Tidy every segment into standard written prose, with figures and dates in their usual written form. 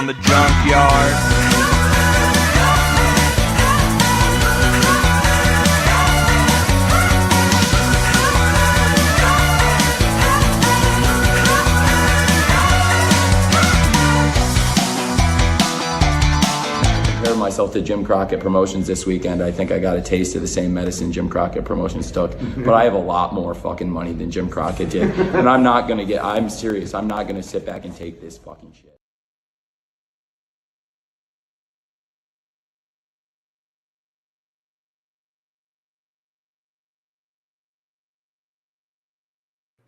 beyond the junkyard. Myself to Jim Crockett Promotions this weekend. I think I got a taste of the same medicine Jim Crockett Promotions took, but I have a lot more fucking money than Jim Crockett did, and I'm serious, I'm not gonna sit back and take this fucking shit.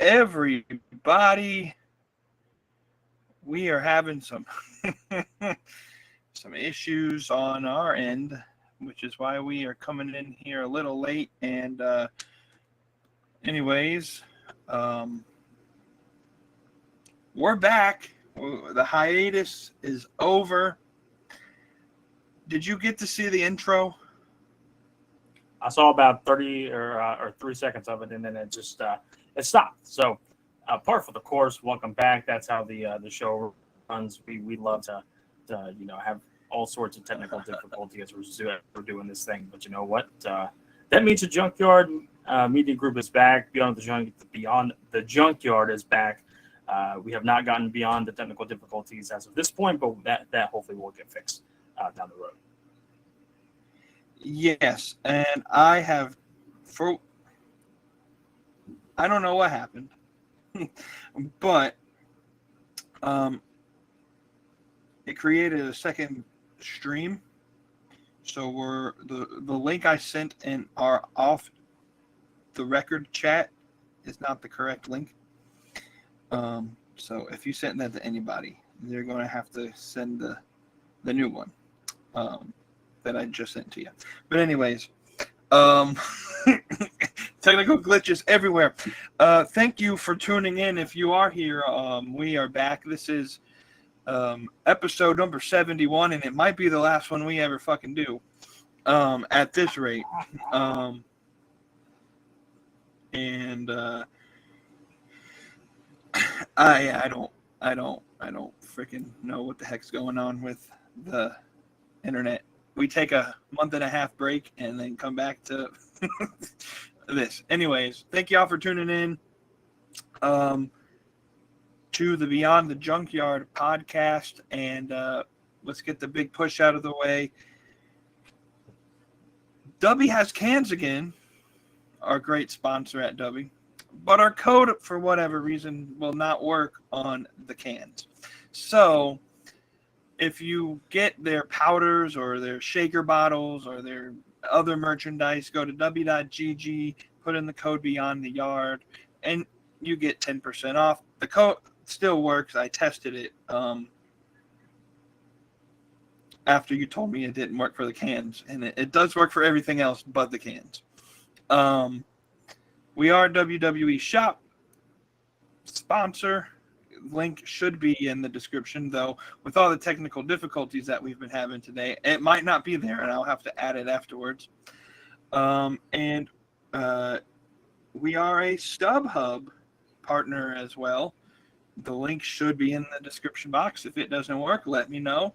Everybody, we are having some some issues on our end, which is why we are coming in here a little late. And anyways, we're back. The hiatus is over. Did you get to see the intro? I saw about 30 or 3 seconds of it, and then it just it stopped. So, par for the course. Welcome back. That's how the show runs. We love to have all sorts of technical difficulty as we're doing this thing. But you know what? That means the Junkyard Media Group is back. Beyond the Junkyard is back. We have not gotten beyond the technical difficulties as of this point, but that hopefully will get fixed down the road. Yes, and I don't know what happened, but it created a second stream. So the link I sent in our off the record chat is not the correct link. So if you sent that to anybody, they're going to have to send the new one that I just sent to you. But anyways, technical glitches everywhere. Thank you for tuning in. If you are here, we are back. This is episode number 71, and it might be the last one we ever fucking do at this rate. I don't freaking know what the heck's going on with the internet. We take a month and a half break and then come back to this. Anyways, thank y'all for tuning in to the Beyond the Junkyard podcast, and let's get the big push out of the way. Dubby has cans again, our great sponsor at Dubby, but our code, for whatever reason, will not work on the cans. So if you get their powders or their shaker bottles or their other merchandise, go to w.gg, put in the code Beyond the Yard, and you get 10% off. The code still works. I tested it after you told me it didn't work for the cans, and it does work for everything else but the cans. We are WWE Shop sponsor. Link should be in the description, though with all the technical difficulties that we've been having today, it might not be there, and I'll have to add it afterwards. And we are a StubHub partner as well. The link should be in the description box. If it doesn't work, let me know.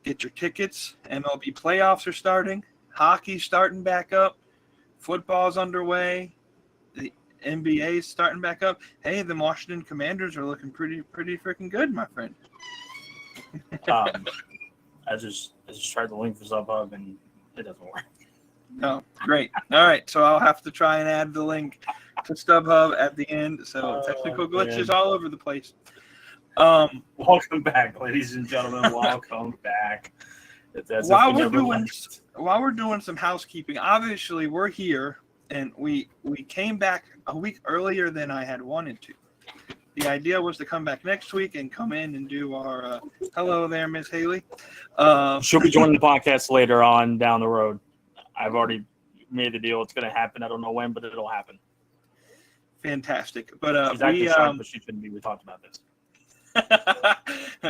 Get your tickets. MLB playoffs are starting. Hockey's starting back up. Football's underway. The NBA is starting back up. Hey, the Washington Commanders are looking pretty freaking good, my friend. I just tried the link for StubHub and it doesn't work. Oh, great. All right, so I'll have to try and add the link to StubHub at the end. So technical glitches all over the place. Welcome back, ladies and gentlemen. Welcome back. While we're doing some housekeeping, obviously we're here, and we came back a week earlier than I had wanted to. The idea was to come back next week and come in and do our hello there, Miss Haley. She'll be joining the podcast later on down the road. I've already made the deal. It's going to happen. I don't know when, but it'll happen. Fantastic. But she's actually sharp, but she shouldn't be. We talked about this.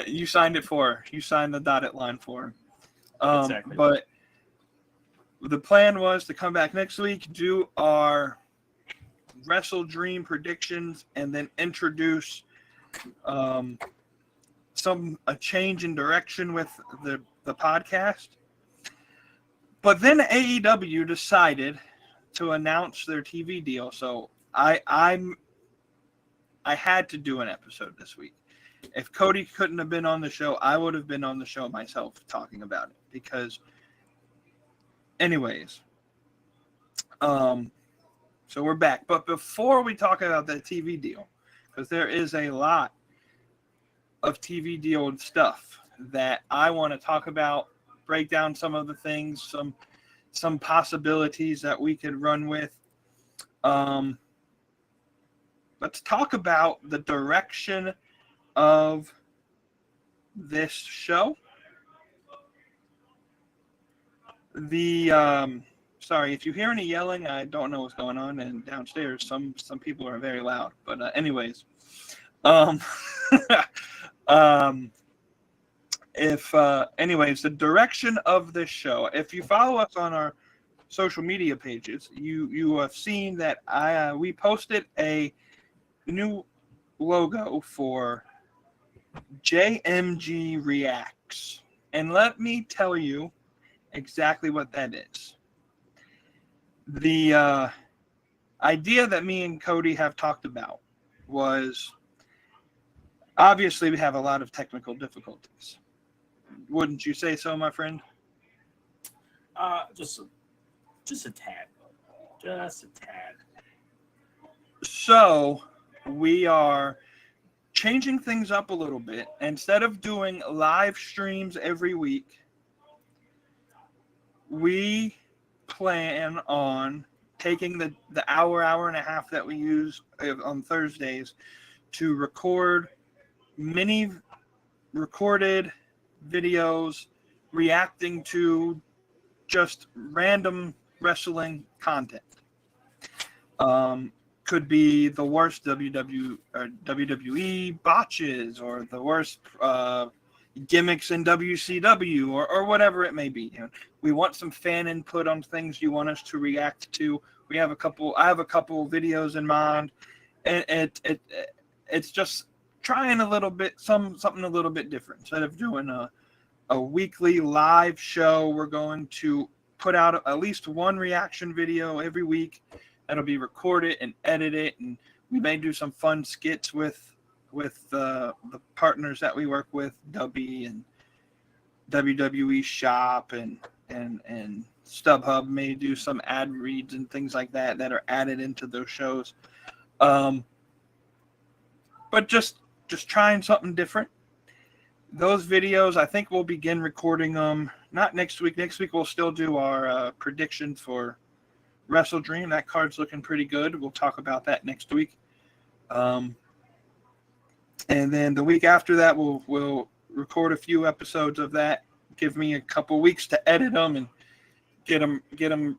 You signed it for her. You signed the dotted line for her. Exactly. But the plan was to come back next week, do our Wrestle Dream predictions, and then introduce a change in direction with the podcast. But then AEW decided to announce their TV deal, so I had to do an episode this week. If Cody couldn't have been on the show, I would have been on the show myself talking about it. Because, anyways, so we're back. But before we talk about that TV deal, because there is a lot of TV deal stuff that I want to talk about, break down some of the things, some possibilities that we could run with. Let's talk about the direction of this show. Sorry if you hear any yelling, I don't know what's going on, and downstairs some people are very loud. But anyways, anyways, the direction of this show. If you follow us on our social media pages, you have seen that we posted a new logo for JMG Reacts, and let me tell you exactly what that is. The idea that me and Cody have talked about was, obviously we have a lot of technical difficulties. Wouldn't you say so, my friend? Just a tad. Just a tad. So we are changing things up a little bit. Instead of doing live streams every week, we plan on taking the hour and a half that we use on Thursdays to record mini recorded videos reacting to just random wrestling content. Could be the worst WWE botches, or the worst gimmicks in WCW, or whatever it may be. You know, we want some fan input on things you want us to react to. I have a couple videos in mind, and it's just trying a little bit something a little bit different. Instead of doing a weekly live show, we're going to put out at least one reaction video every week. That'll be recorded and edited, and we may do some fun skits with the partners that we work with, Dubby and WWE Shop, and StubHub may do some ad reads and things like that are added into those shows. But just trying something different. Those videos, I think we'll begin recording them not next week. Next week we'll still do our predictions for Wrestle Dream. That card's looking pretty good. We'll talk about that next week. And then the week after that, we'll record a few episodes of that. Give me a couple weeks to edit them and get them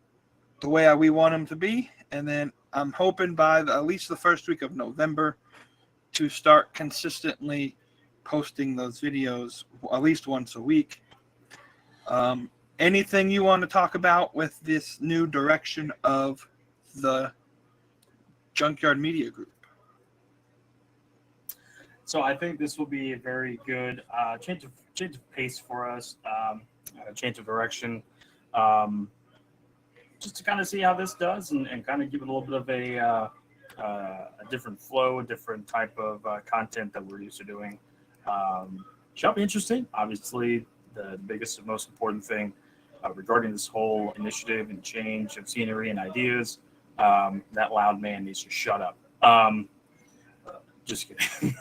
the way we want them to be. And then I'm hoping by at least the first week of November to start consistently posting those videos at least once a week. Anything you want to talk about with this new direction of the Junkyard Media Group? So I think this will be a very good change of pace for us, a change of direction, just to kind of see how this does, and kind of give it a little bit of a different flow, a different type of content that we're used to doing. Shall be interesting. Obviously, the biggest and most important thing regarding this whole initiative and change of scenery and ideas, that loud man needs to shut up. Just kidding.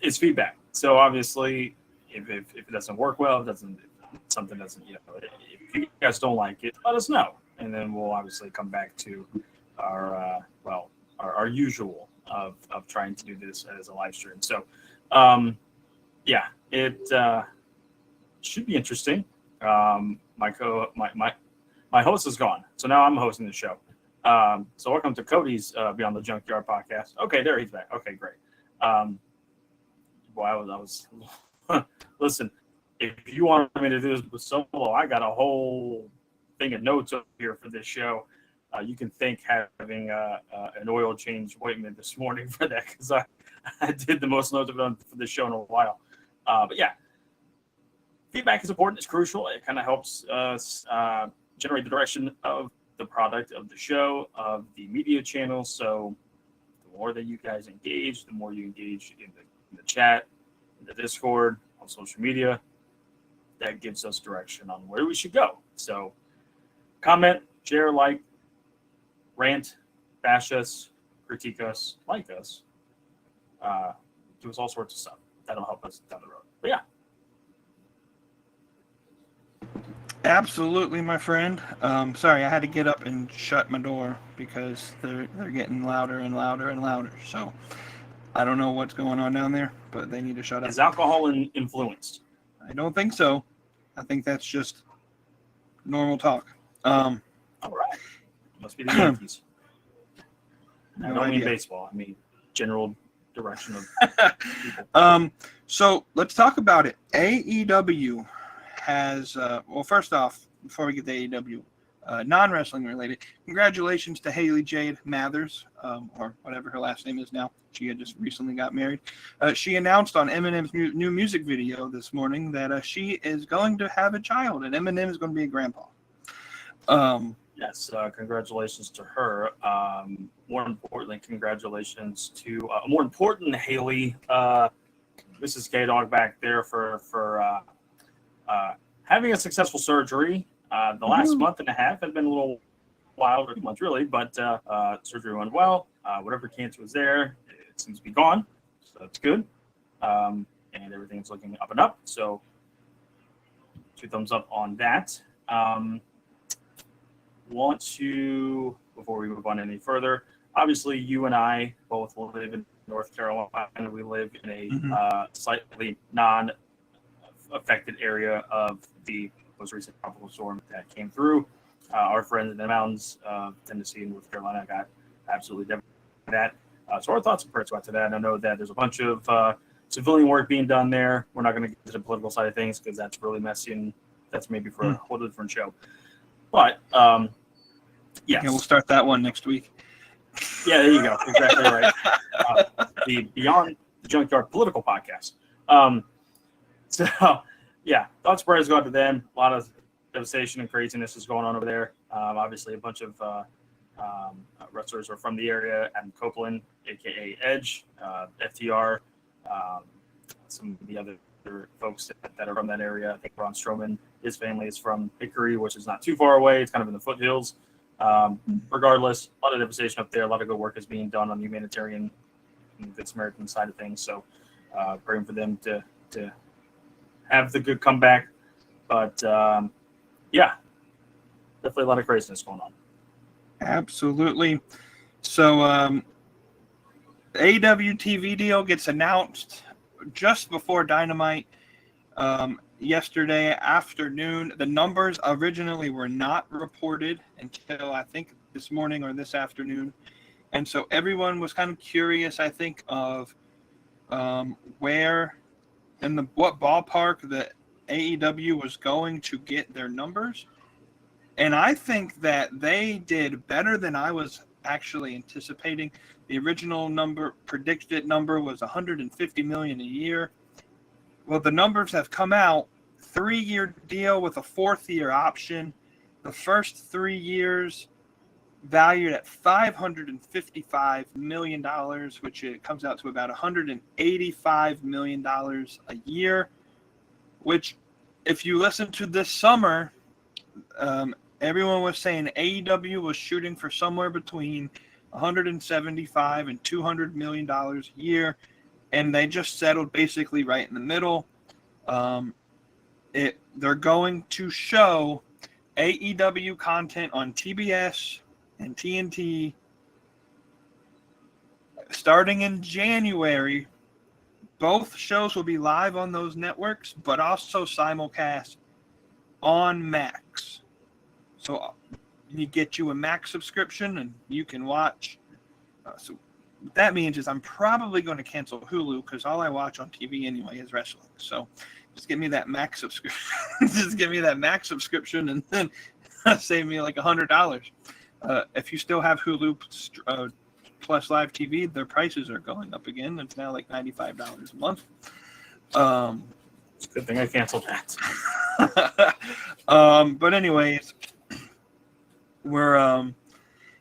It's feedback. So obviously, if it doesn't work well, if something doesn't, if you guys don't like it, let us know, and then we'll obviously come back to our usual of trying to do this as a live stream. So, it should be interesting. My host is gone, so now I'm hosting the show. So welcome to Cody's Beyond the Junkyard podcast. Okay, there he's back. Okay, great. I was listen, if you want me to do this with solo, I got a whole thing of notes over here for this show. You can thank having an oil change appointment this morning for that, because I did the most notes for this show in a while. But yeah, feedback is important. It's crucial. It kind of helps us generate the direction of the product of the show, of the media channel. So the more that you guys engage, the more you engage in the chat, in the Discord, on social media, that gives us direction on where we should go. So comment, share, like, rant, bash us, critique us, like us, do us all sorts of stuff. That'll help us down the road. But yeah. Absolutely, my friend. Sorry, I had to get up and shut my door because they're getting louder and louder and louder. So I don't know what's going on down there, but they need to shut up. Is alcohol influenced? I don't think so. I think that's just normal talk. All right. Must be the Yankees. I No don't mean idea. baseball. I mean general direction of people. So let's talk about it. AEW has, well, first off, before we get to AEW, non-wrestling related, congratulations to Haley Jade Mathers, or whatever her last name is now. She had just recently got married. She announced on Eminem's new music video this morning that she is going to have a child, and Eminem is going to be a grandpa. Yes, congratulations to her. More importantly, congratulations to more important Haley, Mrs. K-Dog back there for having a successful surgery. The last month and a half has been a little wild, or 2 months really, but surgery went well. Whatever cancer was there, it seems to be gone, so that's good. And everything's looking up and up. So 2 thumbs up on that. Want to, before we move on any further, obviously you and I both live in North Carolina, and we live in a slightly non-affected area of the most recent tropical storm that came through. Our friends in the mountains of Tennessee and North Carolina got absolutely devastated by that. So our thoughts and prayers go out to that. And I know that there's a bunch of civilian work being done there. We're not going to get to the political side of things because that's really messy, and that's maybe for a whole different show. But yes. Okay, we'll start that one next week. Yeah, there you go. Exactly right. The Beyond the Junkyard political podcast. So, yeah, thoughts and prayers go out to them. A lot of devastation and craziness is going on over there. Obviously, a bunch of wrestlers are from the area. Adam Copeland, a.k.a. Edge, FTR, some of the other folks that are from that area. I think Braun Strowman, his family is from Hickory, which is not too far away. It's kind of in the foothills. Regardless, a lot of devastation up there. A lot of good work is being done on the humanitarian and Good Samaritan side of things. So praying for them to have the good comeback. But yeah, definitely a lot of craziness going on. Absolutely. So the AEW TV deal gets announced just before Dynamite yesterday afternoon. The numbers originally were not reported until I think this morning or this afternoon. And so everyone was kind of curious, I think, of where in what ballpark the AEW was going to get their numbers. And I think that they did better than I was actually anticipating. The original predicted number was $150 million a year. Well, the numbers have come out. 3-year deal with a 4th-year option. The first 3 years valued at $555 million, which it comes out to about $185 million a year, which if you listen to this summer, everyone was saying AEW was shooting for somewhere between $175 and $200 million a year, and they just settled basically right in the middle. They're going to show AEW content on TBS and TNT starting in January. Both shows will be live on those networks, but also simulcast on Max. So you get you a Max subscription and you can watch. So what that means is I'm probably going to cancel Hulu because all I watch on TV anyway is wrestling. So just give me that Max subscription. Just give me that Max subscription and then save me like $100. If you still have Hulu Plus Live TV, their prices are going up again. It's now like $95 a month. It's a good thing I canceled that. But anyways, we're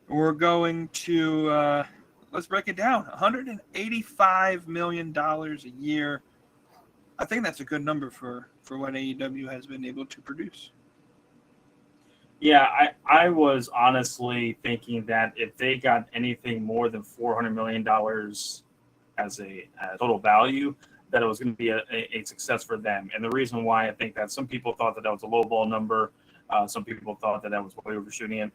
going to let's break it down. $185 million a year. I think that's a good number for what AEW has been able to produce. Yeah, I was honestly thinking that if they got anything more than $400 million as a total value, that it was going to be a success for them. And the reason why I think that some people thought that was a lowball number, some people thought that was way overshooting it.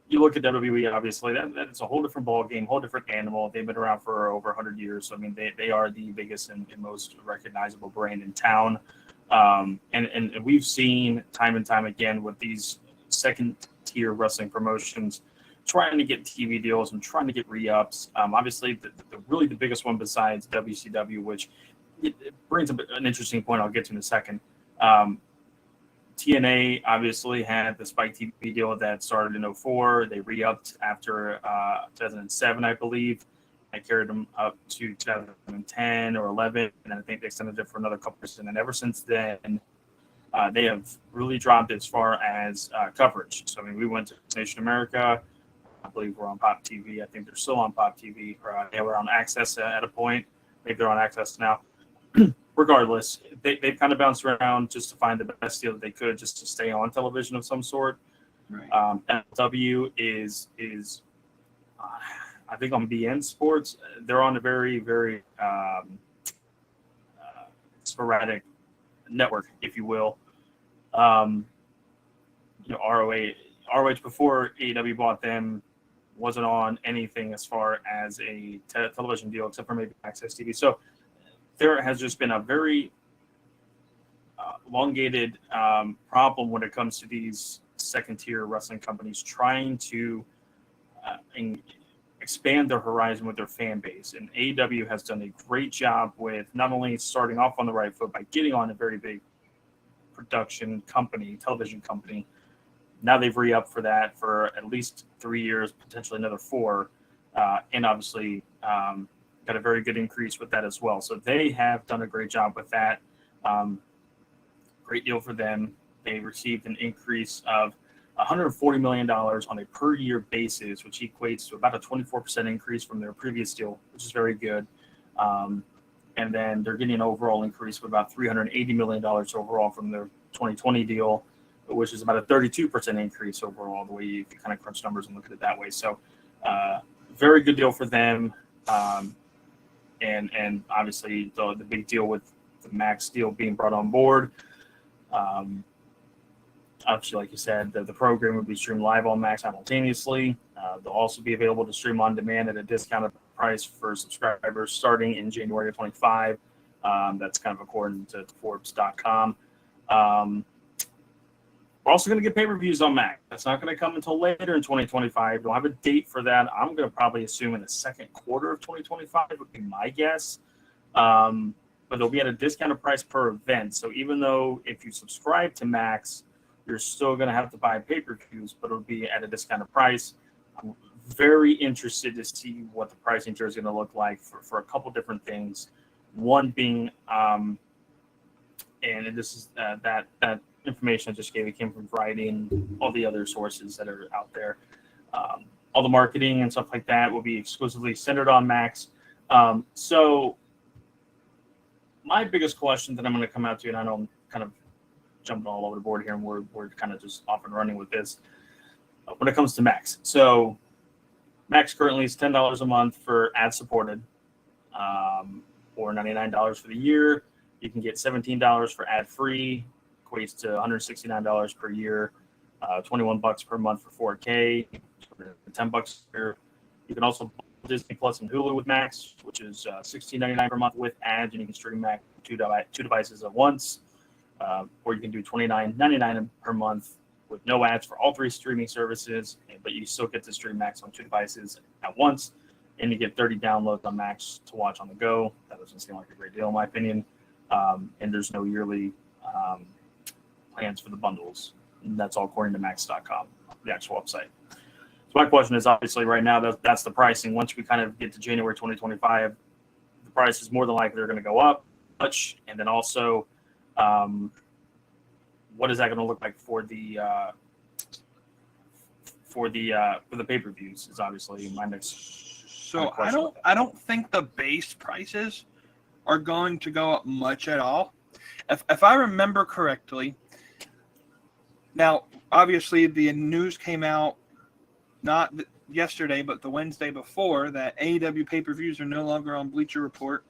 You look at WWE, obviously, that's a whole different ball game, whole different animal. They've been around for over 100 years. So, I mean, they are the biggest and most recognizable brand in town. And we've seen time and time again with these second-tier wrestling promotions trying to get TV deals and trying to get re-ups. Obviously, really the biggest one besides WCW, which it brings up an interesting point I'll get to in a second. TNA obviously had the Spike TV deal that started in 2004. They re-upped after 2007, I believe. I carried them up to 2010 or 11, and I think they extended it for another couple years. And then ever since then, they have really dropped as far as coverage. So, I mean, we went to Nation America. I believe we're on Pop TV. I think they're still on Pop TV. Or they were on Access at a point. Maybe they're on Access now. Regardless, they've kind of bounced around just to find the best deal that they could just to stay on television of some sort. Right. MLW is I think on BN Sports, they're on a very, very sporadic network, if you will. ROH before AEW bought them wasn't on anything as far as a television deal, except for maybe Access TV. So there has just been a very elongated problem when it comes to these second-tier wrestling companies trying to expand their horizon with their fan base. And AEW has done a great job with not only starting off on the right foot by getting on a very big production company, television company. Now they've re-upped for that for at least 3 years, potentially another 4, and obviously got a very good increase with that as well. So they have done a great job with that. Great deal for them. They received an increase of $140 million on a per year basis, which equates to about a 24% increase from their previous deal, which is very good. And then they're getting an overall increase of about $380 million overall from their 2020 deal, which is about a 32% increase overall, the way you kind of crunch numbers and look at it that way. So very good deal for them. And obviously the big deal with the Max deal being brought on board. Obviously, like you said, the program would be streamed live on Max simultaneously. They'll also be available to stream on demand at a discounted price for subscribers starting in January of 25. That's kind of according to Forbes.com. We're also going to get pay-per-views on Max. That's not going to come until later in 2025. Don't have a date for that. I'm going to probably assume in the second quarter of 2025 would be my guess. But they'll be at a discounted price per event. So even though if you subscribe to Max, you're still going to have to buy pay-per-views, but it'll be at a discounted price. I'm very interested to see what the pricing tier is going to look like for a couple different things. One being, and this is that information I just gave, it came from Variety and all the other sources that are out there. All the marketing and stuff like that will be exclusively centered on Max. So my biggest question that I'm going to come out to, and I know I'm kind of jumping all over the board here, and we're kind of just off and running with this when it comes to Max. So Max currently is $10 a month for ad-supported, or $99 for the year. You can get $17 for ad-free, equates to $169 per year, $21 per month for 4K, $10 a year. You can also Disney Plus and Hulu with Max, which is $16.99 per month with ads, and you can stream Max two devices at once. Or you can do $29.99 per month with no ads for all 3 streaming services, but you still get to stream Max on 2 devices at once, and you get 30 downloads on Max to watch on the go. That doesn't seem like a great deal in my opinion. And there's no yearly plans for the bundles. And that's all according to Max.com, the actual website. So my question is obviously right now that's the pricing. Once we kind of get to January 2025, the price is more than likely they're going to go up much, and then also, what is that going to look like for the pay-per-views? Is obviously my next. So I don't think the base prices are going to go up much at all. If I remember correctly, now obviously the news came out not yesterday, but the Wednesday before that AEW pay-per-views are no longer on Bleacher Report.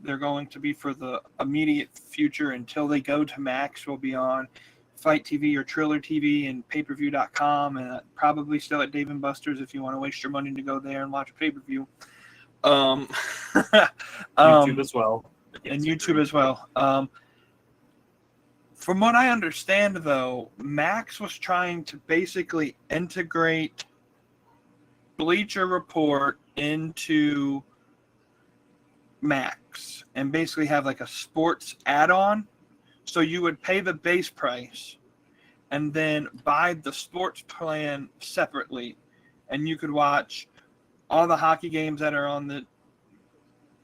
They're going to be for the immediate future until they go to Max. Will be on Fight TV or Triller TV and pay-per-view.com, and probably still at Dave & Buster's if you want to waste your money to go there and watch a pay-per-view. YouTube as well. And YouTube as well. From what I understand, though, Max was trying to basically integrate Bleacher Report into Max and basically have like a sports add-on. So you would pay the base price and then buy the sports plan separately, and you could watch all the hockey games that are on the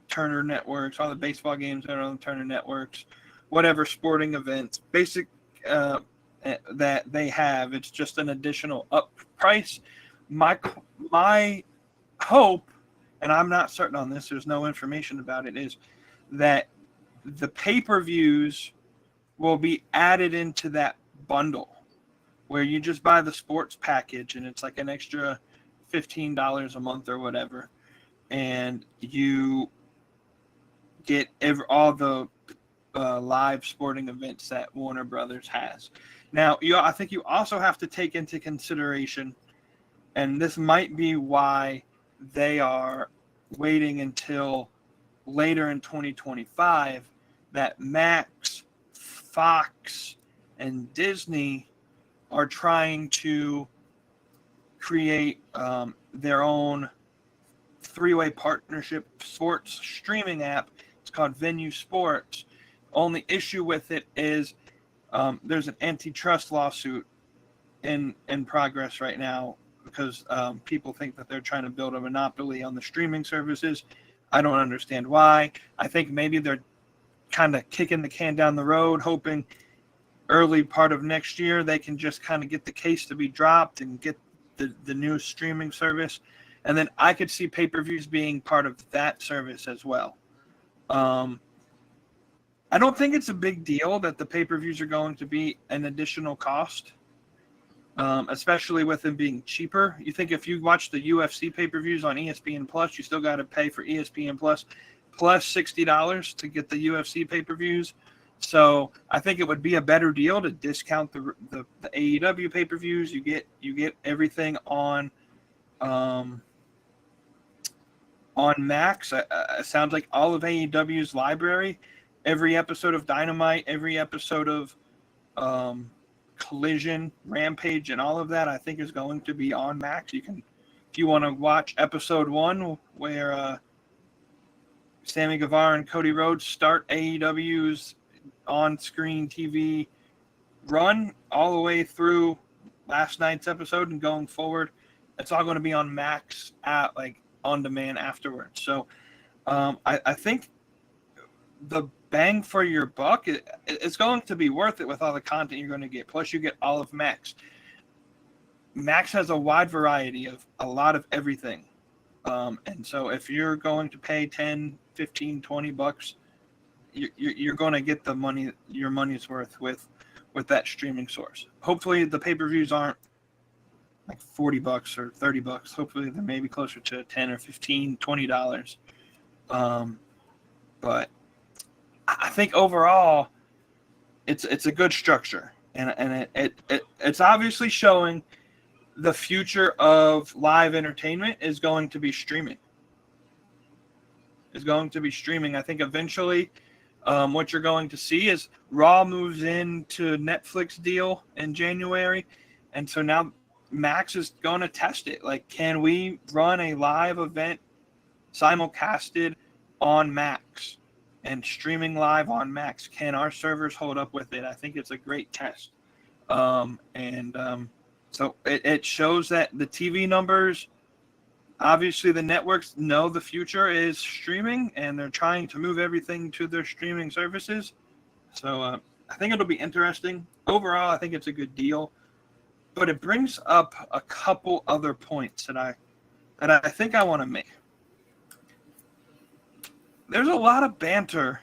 Turner networks, all the baseball games that are on the Turner networks, whatever sporting events, basic that they have. It's just an additional up price. My hope, and I'm not certain on this, there's no information about it, is that the pay-per-views will be added into that bundle where you just buy the sports package and it's like an extra $15 a month or whatever, and you get all the live sporting events that Warner Brothers has. Now, I think you also have to take into consideration, and this might be why they are waiting until later in 2025, that Max, Fox, and Disney are trying to create their own three-way partnership sports streaming app. It's called Venue Sports. Only issue with it is there's an antitrust lawsuit in progress right now because people think that they're trying to build a monopoly on the streaming services. I don't understand why. I think maybe they're kind of kicking the can down the road, hoping early part of next year they can just kind of get the case to be dropped and get the new streaming service. And then I could see pay-per-views being part of that service as well. I don't think it's a big deal that the pay-per-views are going to be an additional cost, especially with them being cheaper. You think if you watch the UFC pay-per-views on ESPN Plus, you still got to pay for ESPN Plus $60 to get the UFC pay-per-views. So I think it would be a better deal to discount the AEW pay-per-views. You get everything on Max. It sounds like all of AEW's library, every episode of Dynamite, every episode of Collision, Rampage, and all of that, I think is going to be on Max. You can, if you want to watch episode 1 where Sammy Guevara and Cody Rhodes start AEW's on-screen TV run all the way through last night's episode and going forward, it's all going to be on Max at on demand afterwards. So I think the bang for your buck, it's going to be worth it with all the content you're going to get. Plus you get all of Max. Max has a wide variety of a lot of everything. And so if you're going to pay 10, 15, 20 bucks, you're going to get the money, your money's worth with that streaming source. Hopefully the pay-per-views aren't like 40 bucks or 30 bucks. Hopefully they're maybe closer to 10 or 15, $20. But I think overall it's a good structure, and it's obviously showing the future of live entertainment is going to be streaming. I think eventually what you're going to see is Raw moves into Netflix deal in January, and so now Max is going to test it. Like, can we run a live event simulcasted on Max and streaming live on Max? Can our servers hold up with it? I think it's a great test. So it shows that the TV numbers, obviously the networks know the future is streaming, and they're trying to move everything to their streaming services. So I think it'll be interesting. Overall, I think it's a good deal. But it brings up a couple other points that I think I want to make. There's a lot of banter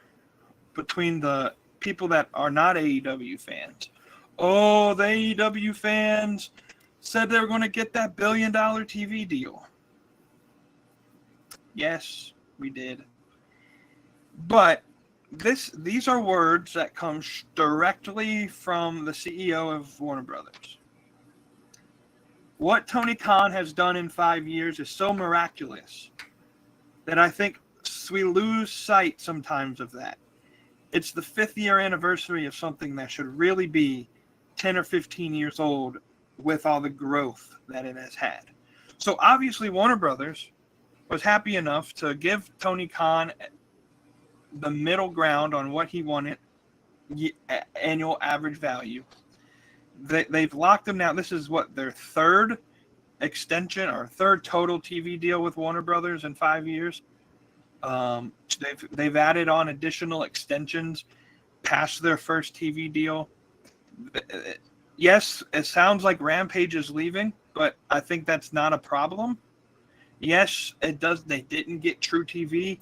between the people that are not AEW fans. Oh, the AEW fans said they were going to get that $1 billion TV deal. Yes, we did. But these are words that come directly from the CEO of Warner Brothers. What Tony Khan has done in 5 years is so miraculous that I think we lose sight sometimes of that. It's the 5th year anniversary of something that should really be 10 or 15 years old with all the growth that it has had. So obviously Warner Brothers was happy enough to give Tony Khan the middle ground on what he wanted, annual average value. They've locked him now. This is what, their third extension or third total TV deal with Warner Brothers in 5 years. They've added on additional extensions past their first TV deal. Yes, it sounds like Rampage is leaving, but I think that's not a problem. Yes, it does. They didn't get True TV.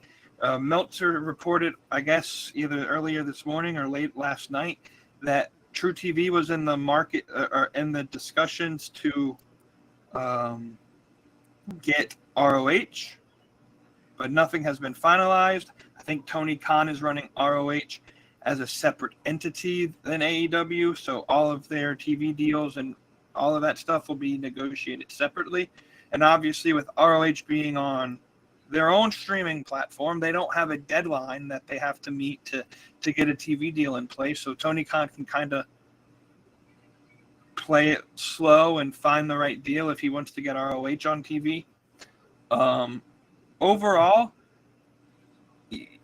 Meltzer reported, I guess, either earlier this morning or late last night, that True TV was in the market or in the discussions to get ROH, but nothing has been finalized. I think Tony Khan is running ROH as a separate entity than AEW, so all of their TV deals and all of that stuff will be negotiated separately. And obviously with ROH being on their own streaming platform, they don't have a deadline that they have to meet to get a TV deal in place. So Tony Khan can kind of play it slow and find the right deal if he wants to get ROH on TV. Overall,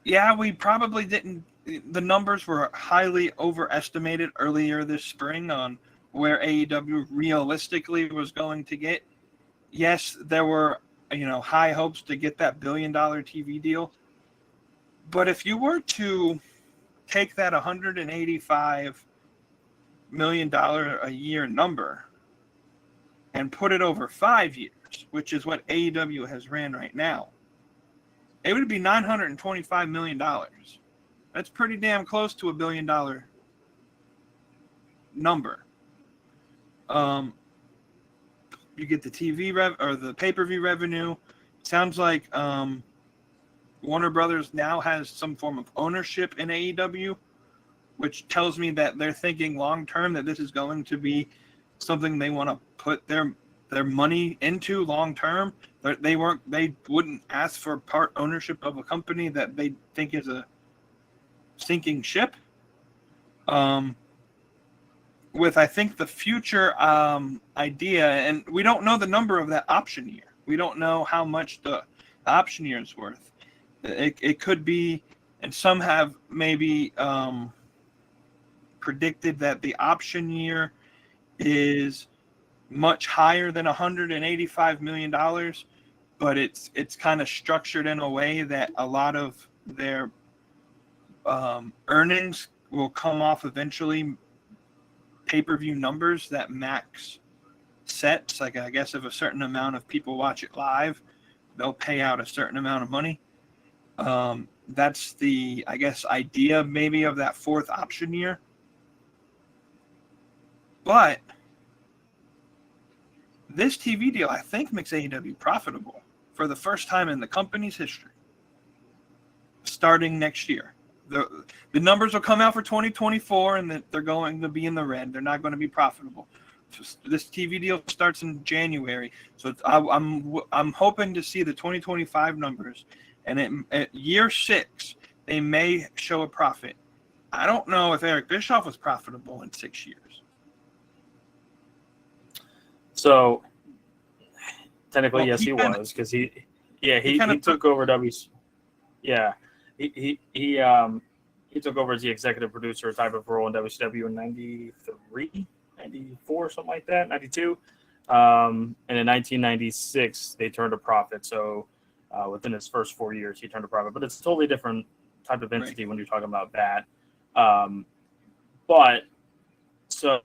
yeah, we probably didn't. The numbers were highly overestimated earlier this spring on where AEW realistically was going to get. Yes, there were, high hopes to get that $1 billion TV deal. But if you were to take that $185 million a year number and put it over 5 years, which is what AEW has ran right now, it would be $925 million. That's pretty damn close to $1 billion number. You get the TV or the pay-per-view revenue. Sounds like Warner Brothers now has some form of ownership in AEW, which tells me that they're thinking long-term that this is going to be something they want to put their money into long-term. They wouldn't ask for part ownership of a company that they think is a sinking ship. With, I think, the future idea, and we don't know the number of that option year. We don't know how much the option year is worth. It could be, and some have maybe predicted that the option year is much higher than $185 million, but it's kind of structured in a way that a lot of their earnings will come off eventually pay-per-view numbers that max sets. Like, I guess if a certain amount of people watch it live, they'll pay out a certain amount of money. That's the, I guess, idea maybe of that fourth option year. But this TV deal, I think, makes AEW profitable for the first time in the company's history starting next year. The numbers will come out for 2024, and they're going to be in the red. They're not going to be profitable. This TV deal starts in January, so I'm hoping to see the 2025 numbers, and at year 6 they may show a profit. I don't know if Eric Bischoff was profitable in 6 years. So technically, yes, he was, because he took over he took over as the executive producer type of role in WCW in 94, 94, something like that, 92. And in 1996, they turned a profit. So within his first 4 years, he turned a profit. But it's a totally different type of entity when you're talking about that. But so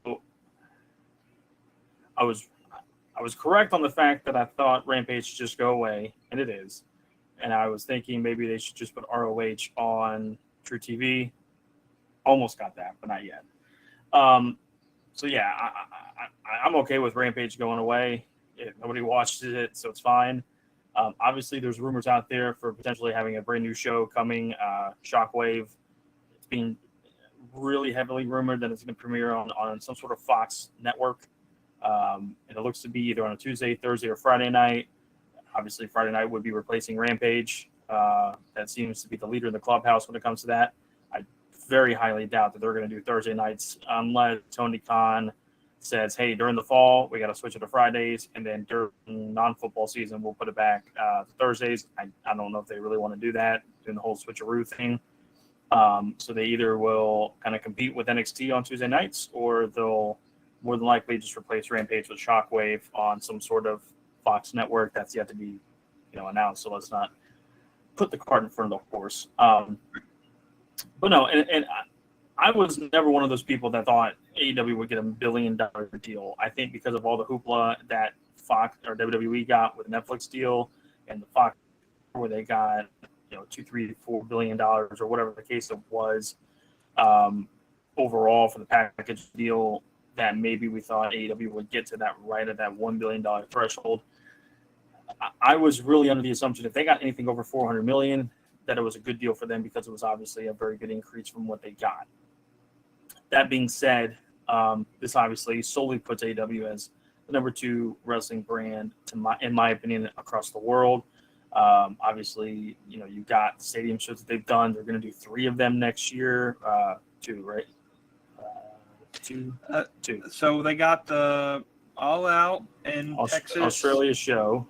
I was correct on the fact that I thought Rampage should just go away, and it is. And I was thinking maybe they should just put ROH on True TV. Almost got that, but not yet. So yeah, I'm okay with Rampage going away. Nobody watched it, so it's fine. Obviously, there's rumors out there for potentially having a brand new show coming. Shockwave. It's being really heavily rumored that it's going to premiere on some sort of Fox network. And it looks to be either on a Tuesday, Thursday, or Friday night. Obviously, Friday night would be replacing Rampage. That seems to be the leader in the clubhouse when it comes to that. I very highly doubt that they're going to do Thursday nights unless Tony Khan says, hey, during the fall, we got to switch it to Fridays. And then during non-football season, we'll put it back to Thursdays. I don't know if they really want to do that, doing the whole switcheroo thing. So they either will kind of compete with NXT on Tuesday nights, or they'll more than likely just replace Rampage with Shockwave on some sort of Fox network that's yet to be, announced. So let's not put the cart in front of the horse. But no, and I was never one of those people that thought AEW would get $1 billion deal. I think because of all the hoopla that Fox or WWE got with the Netflix deal, and the Fox where they got $2, $3, $4 billion or whatever the case it was, overall for the package deal, that maybe we thought AEW would get to that right at that $1 billion threshold. I was really under the assumption if they got anything over $400 million, that it was a good deal for them because it was obviously a very good increase from what they got. That being said, this obviously solely puts AEW as the number 2 wrestling brand, in my opinion, across the world. Obviously, you got stadium shows that they've done. They're going to do 3 of them next year. 2, right? Two. So they got the All Out in Texas, Australia show.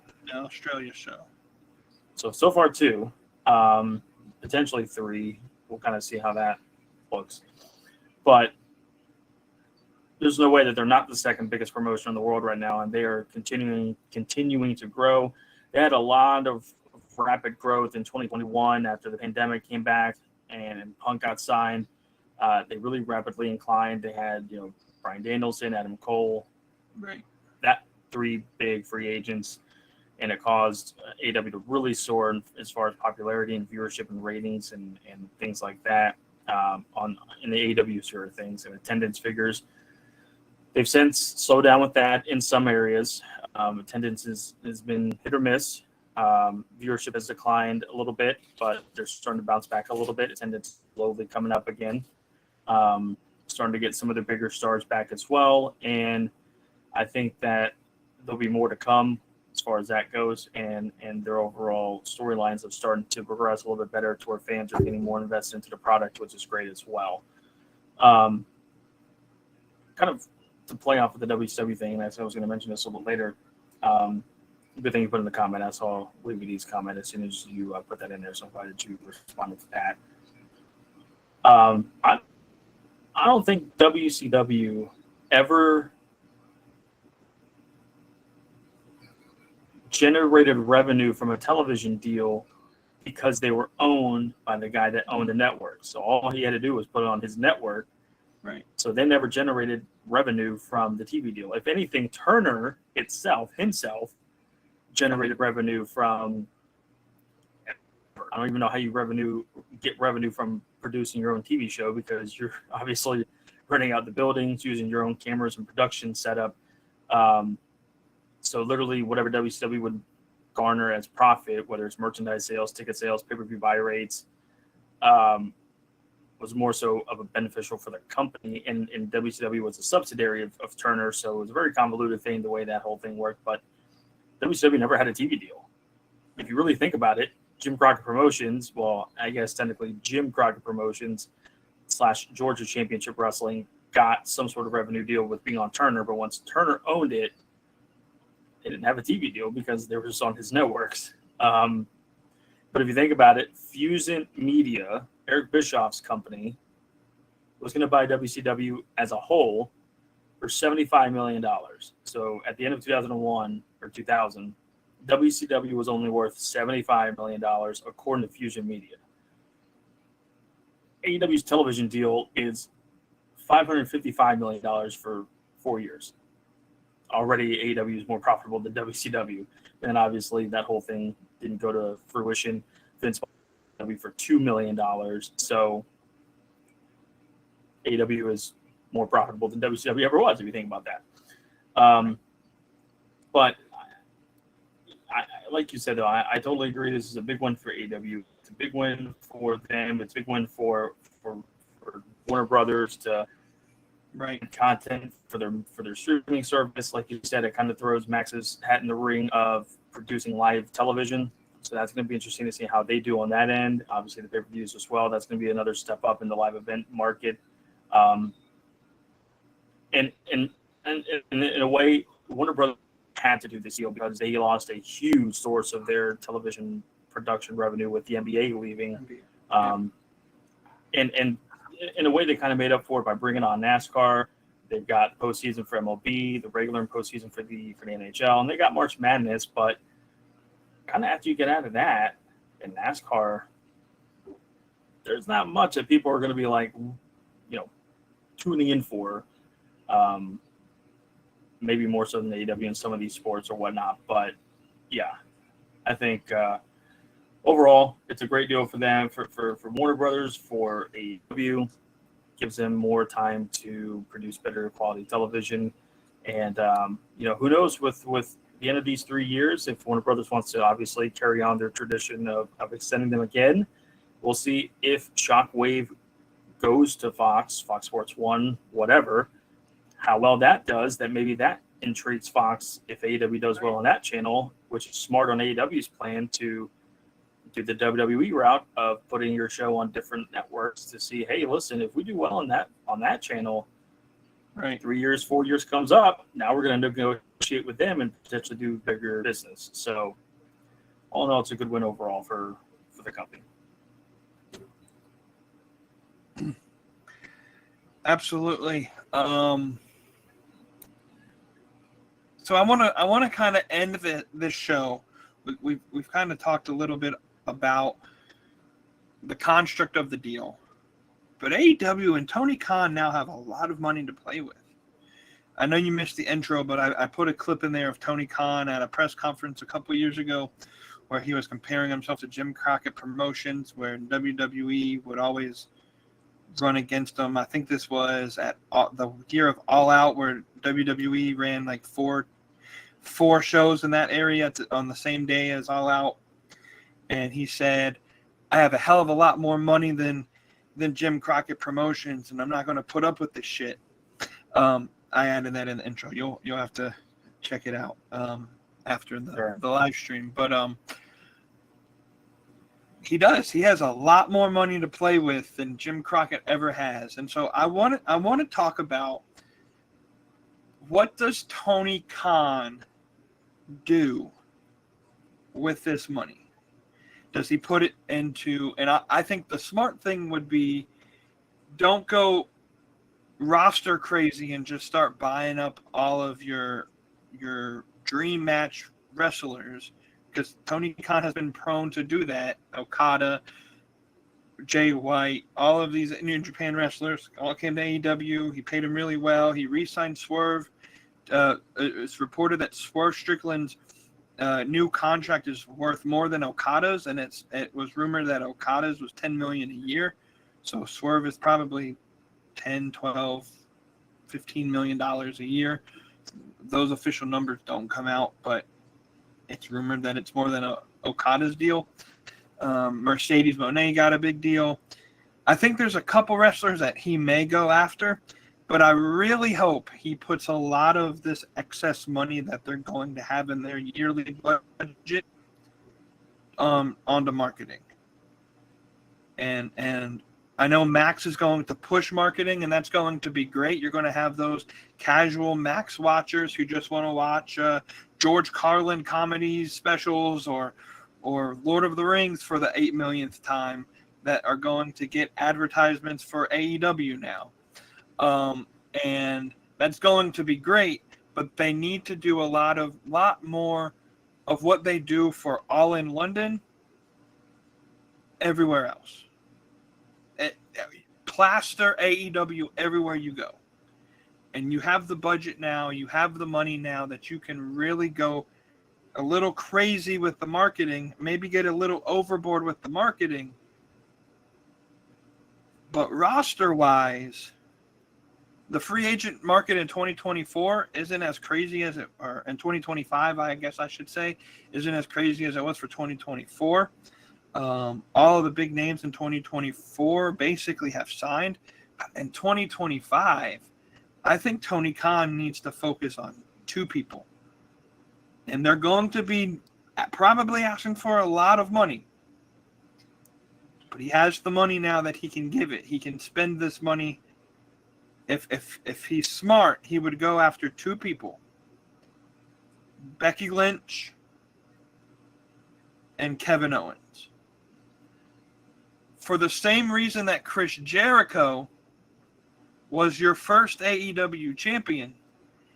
So far 2, potentially 3. We'll kind of see how that looks. But there's no way that they're not the second biggest promotion in the world right now, and they are continuing to grow. They had a lot of rapid growth in 2021 after the pandemic came back and Punk got signed. They really rapidly inclined. They had, Bryan Danielson, Adam Cole, right? That 3 big free agents, and it caused AEW to really soar as far as popularity and viewership and ratings and things like that in the AEW sort of things and attendance figures. They've since slowed down with that in some areas. Attendance has been hit or miss. Viewership has declined a little bit, but they're starting to bounce back a little bit. Attendance slowly coming up again. Starting to get some of the bigger stars back as well. And I think that there'll be more to come as far as that goes. And their overall storylines have started to progress a little bit better to where fans are getting more invested into the product, which is great as well. Kind of to play off of the WCW thing, and I was going to mention this a little bit later. Good thing you put in the comment. I saw WBD's comment as soon as you put that in there, so I'm glad that you responded to that. I don't think WCW ever generated revenue from a television deal because they were owned by the guy that owned the network. So all he had to do was put it on his network. Right. So they never generated revenue from the TV deal. If anything, Turner himself, generated revenue from. I don't even know how you get revenue from producing your own TV show, because you're obviously renting out the buildings, using your own cameras and production setup. So literally whatever WCW would garner as profit, whether it's merchandise sales, ticket sales, pay-per-view buy rates, was more so of a beneficial for the company. And WCW was a subsidiary of Turner, so it was a very convoluted thing the way that whole thing worked. But WCW never had a TV deal. If you really think about it, Jim Crockett Promotions, well, I guess technically Jim Crockett Promotions / Georgia Championship Wrestling got some sort of revenue deal with being on Turner, but once Turner owned it, they didn't have a TV deal because they were just on his networks. But if you think about it, Fusion Media, Eric Bischoff's company, was going to buy WCW as a whole, for $75 million. So at the end of 2001 or 2000, WCW was only worth $75 million according to Fusion Media. AEW's television deal is $555 million for 4 years. Already AEW is more profitable than WCW. And obviously that whole thing didn't go to fruition. Vince bought AEW for $2 million. So AEW is more profitable than WCW ever was, if you think about that. But I, like you said, though, I totally agree. This is a big win for AEW. It's a big win for them. It's a big win for Warner Brothers to content for their streaming service. Like you said, it kind of throws Max's hat in the ring of producing live television. So that's going to be interesting to see how they do on that end. Obviously, the pay-per-views as well. That's going to be another step up in the live event market. And in a way, Warner Brothers had to do this deal because they lost a huge source of their television production revenue with the NBA leaving. And in a way, they kind of made up for it by bringing on NASCAR. They've got postseason for MLB, the regular postseason for the NHL, and they got March Madness. But kind of after you get out of that, in NASCAR, there's not much that people are going to be like, tuning in for. Maybe more so than AEW in some of these sports or whatnot. But yeah, I think overall it's a great deal for them, for Warner Brothers, for AEW. Gives them more time to produce better quality television. And who knows with the end of these 3 years, if Warner Brothers wants to obviously carry on their tradition of extending them again, we'll see if Shockwave goes to Fox Sports 1, whatever, how well that does, that maybe that intrigues Fox if AEW does well on that channel, which is smart on AEW's plan to do the WWE route of putting your show on different networks to see, hey, listen, if we do well on that channel, right, 3 years, 4 years comes up, now we're going to negotiate with them and potentially do bigger business. So all in all, it's a good win overall for the company. Absolutely. So I want to kind of end this show. We've kind of talked a little bit about the construct of the deal, but AEW and Tony Khan now have a lot of money to play with. I know you missed the intro, but I put a clip in there of Tony Khan at a press conference a couple years ago where he was comparing himself to Jim Crockett Promotions, where WWE would always run against them. I think this was at the year of All Out, where WWE ran like four shows in that area on the same day as All Out. And he said, I have a hell of a lot more money than Jim Crockett Promotions, and I'm not going to put up with this shit. I added that in the intro. You'll have to check it out after the live stream. But he does. He has a lot more money to play with than Jim Crockett ever has. And so I want to talk about, what does Tony Khan do with this money? Does he put it into, and I think the smart thing would be, don't go roster crazy and just start buying up all of your dream match wrestlers, because Tony Khan has been prone to do that. Okada, Jay White, all of these New Japan wrestlers all came to AEW. He paid them really well. He re-signed Swerve. It's reported that Swerve Strickland's new contract is worth more than Okada's, and it was rumored that Okada's was $10 million a year. So Swerve is probably $10, $12, $15 million a year. Those official numbers don't come out, but it's rumored that it's more than Okada's deal. Mercedes Moné got a big deal. I think there's a couple wrestlers that he may go after, but I really hope he puts a lot of this excess money that they're going to have in their yearly budget onto marketing. And I know Max is going to push marketing, and that's going to be great. You're going to have those casual Max watchers who just want to watch George Carlin comedies, specials, or Lord of the Rings for the 8 millionth time, that are going to get advertisements for AEW now. And That's going to be great, but they need to do a lot more of what they do for All in London everywhere else. Plaster AEW everywhere you go. And you have the budget now, you have the money now that you can really go a little crazy with the marketing, maybe get a little overboard with the marketing. But roster-wise, the free agent market in 2024 isn't as crazy as or in 2025, I guess I should say, isn't as crazy as it was for 2024. All of the big names in 2024 basically have signed. In 2025, I think Tony Khan needs to focus on two people. And they're going to be probably asking for a lot of money. But he has the money now that he can give it. He can spend this money. If he's smart, he would go after two people. Becky Lynch and Kevin Owens. For the same reason that Chris Jericho was your first AEW champion,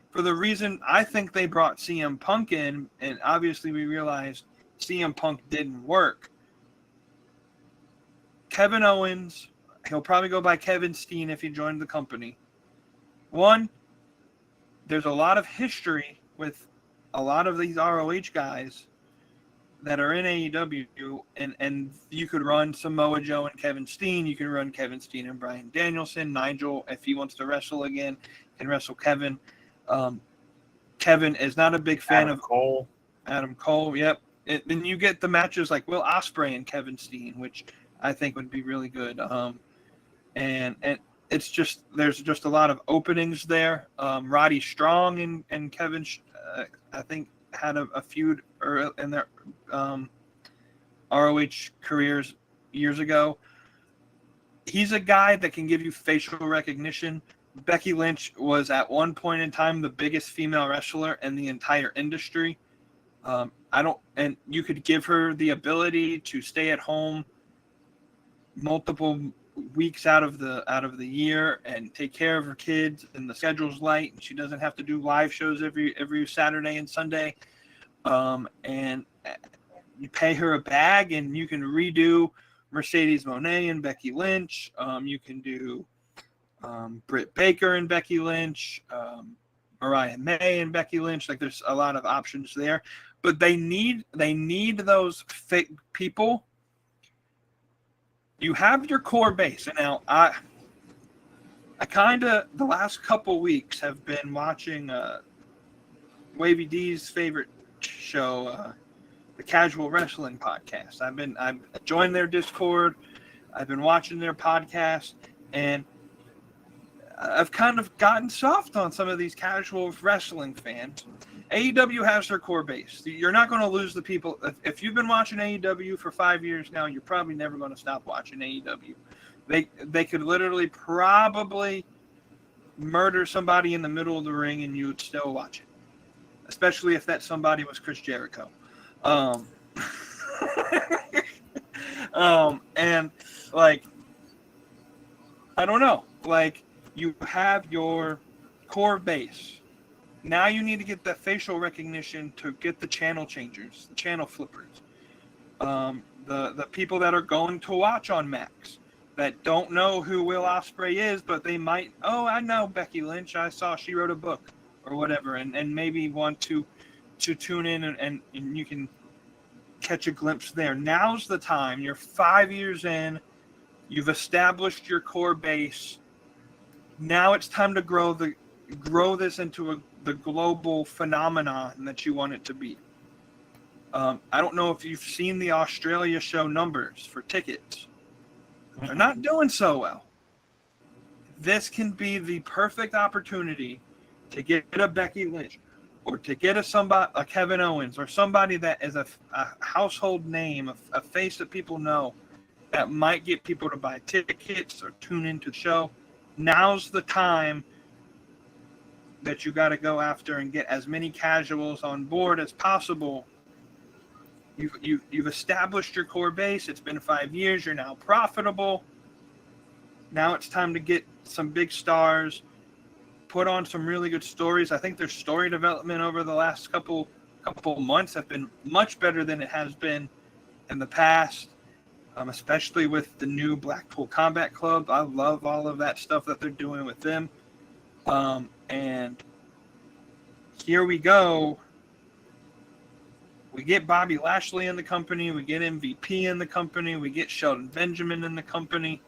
for the reason I think they brought CM Punk in, and obviously we realized CM Punk didn't work. Kevin Owens, he'll probably go by Kevin Steen if he joined the company. One, there's a lot of history with a lot of these ROH guys that are in AEW, and you could run Samoa Joe and Kevin Steen. You can run Kevin Steen and Bryan Danielson. Nigel, if he wants to wrestle again, can wrestle Kevin. Kevin is not a big fan of Cole. Adam Cole, yep. Then you get the matches like Will Ospreay and Kevin Steen, which I think would be really good. And it's just there's just a lot of openings there. Roddy Strong and Kevin, I think, had a feud in their ROH careers years ago. He's a guy that can give you facial recognition. Becky Lynch was at one point in time the biggest female wrestler in the entire industry. And you could give her the ability to stay at home multiple weeks out of the year and take care of her kids, and the schedule's light, and she doesn't have to do live shows every Saturday and Sunday. And you pay her a bag, and you can redo Mercedes Moné and Becky Lynch. You can do Britt Baker and Becky Lynch, Mariah May and Becky Lynch. Like, there's a lot of options there, but they need those fake people. You have your core base, and now I kind of the last couple weeks have been watching Wavy D's favorite show, the Casual Wrestling Podcast. I've joined their Discord. I've been watching their podcast, and I've kind of gotten soft on some of these casual wrestling fans. AEW has their core base. You're not going to lose the people. If you've been watching AEW for 5 years now, you're probably never going to stop watching AEW. They could literally probably murder somebody in the middle of the ring and you would still watch it. Especially if that somebody was Chris Jericho. And like, I don't know. Like, you have your core base. Now you need to get that facial recognition to get the channel changers, the channel flippers, the people that are going to watch on Max that don't know who Will Ospreay is, but they might, I know Becky Lynch. I saw she wrote a book or whatever, and maybe want to tune in and you can catch a glimpse there. Now's the time. You're 5 years in. You've established your core base. Now it's time to grow this into the global phenomenon that you want it to be. I don't know if you've seen the Australia show numbers for tickets. They're not doing so well. This can be the perfect opportunity to get a Becky Lynch or to get a Kevin Owens or somebody that is a household name, a face that people know, that might get people to buy tickets or tune into the show. Now's the time that you got to go after and get as many casuals on board as possible. You've established your core base. It's been 5 years. You're now profitable. Now it's time to get some big stars, put on some really good stories. I think their story development over the last couple months have been much better than it has been in the past, especially with the new Blackpool Combat Club. I love all of that stuff that they're doing with them. And here we go. We get Bobby Lashley in the company. We get MVP in the company. We get Shelton Benjamin in the company.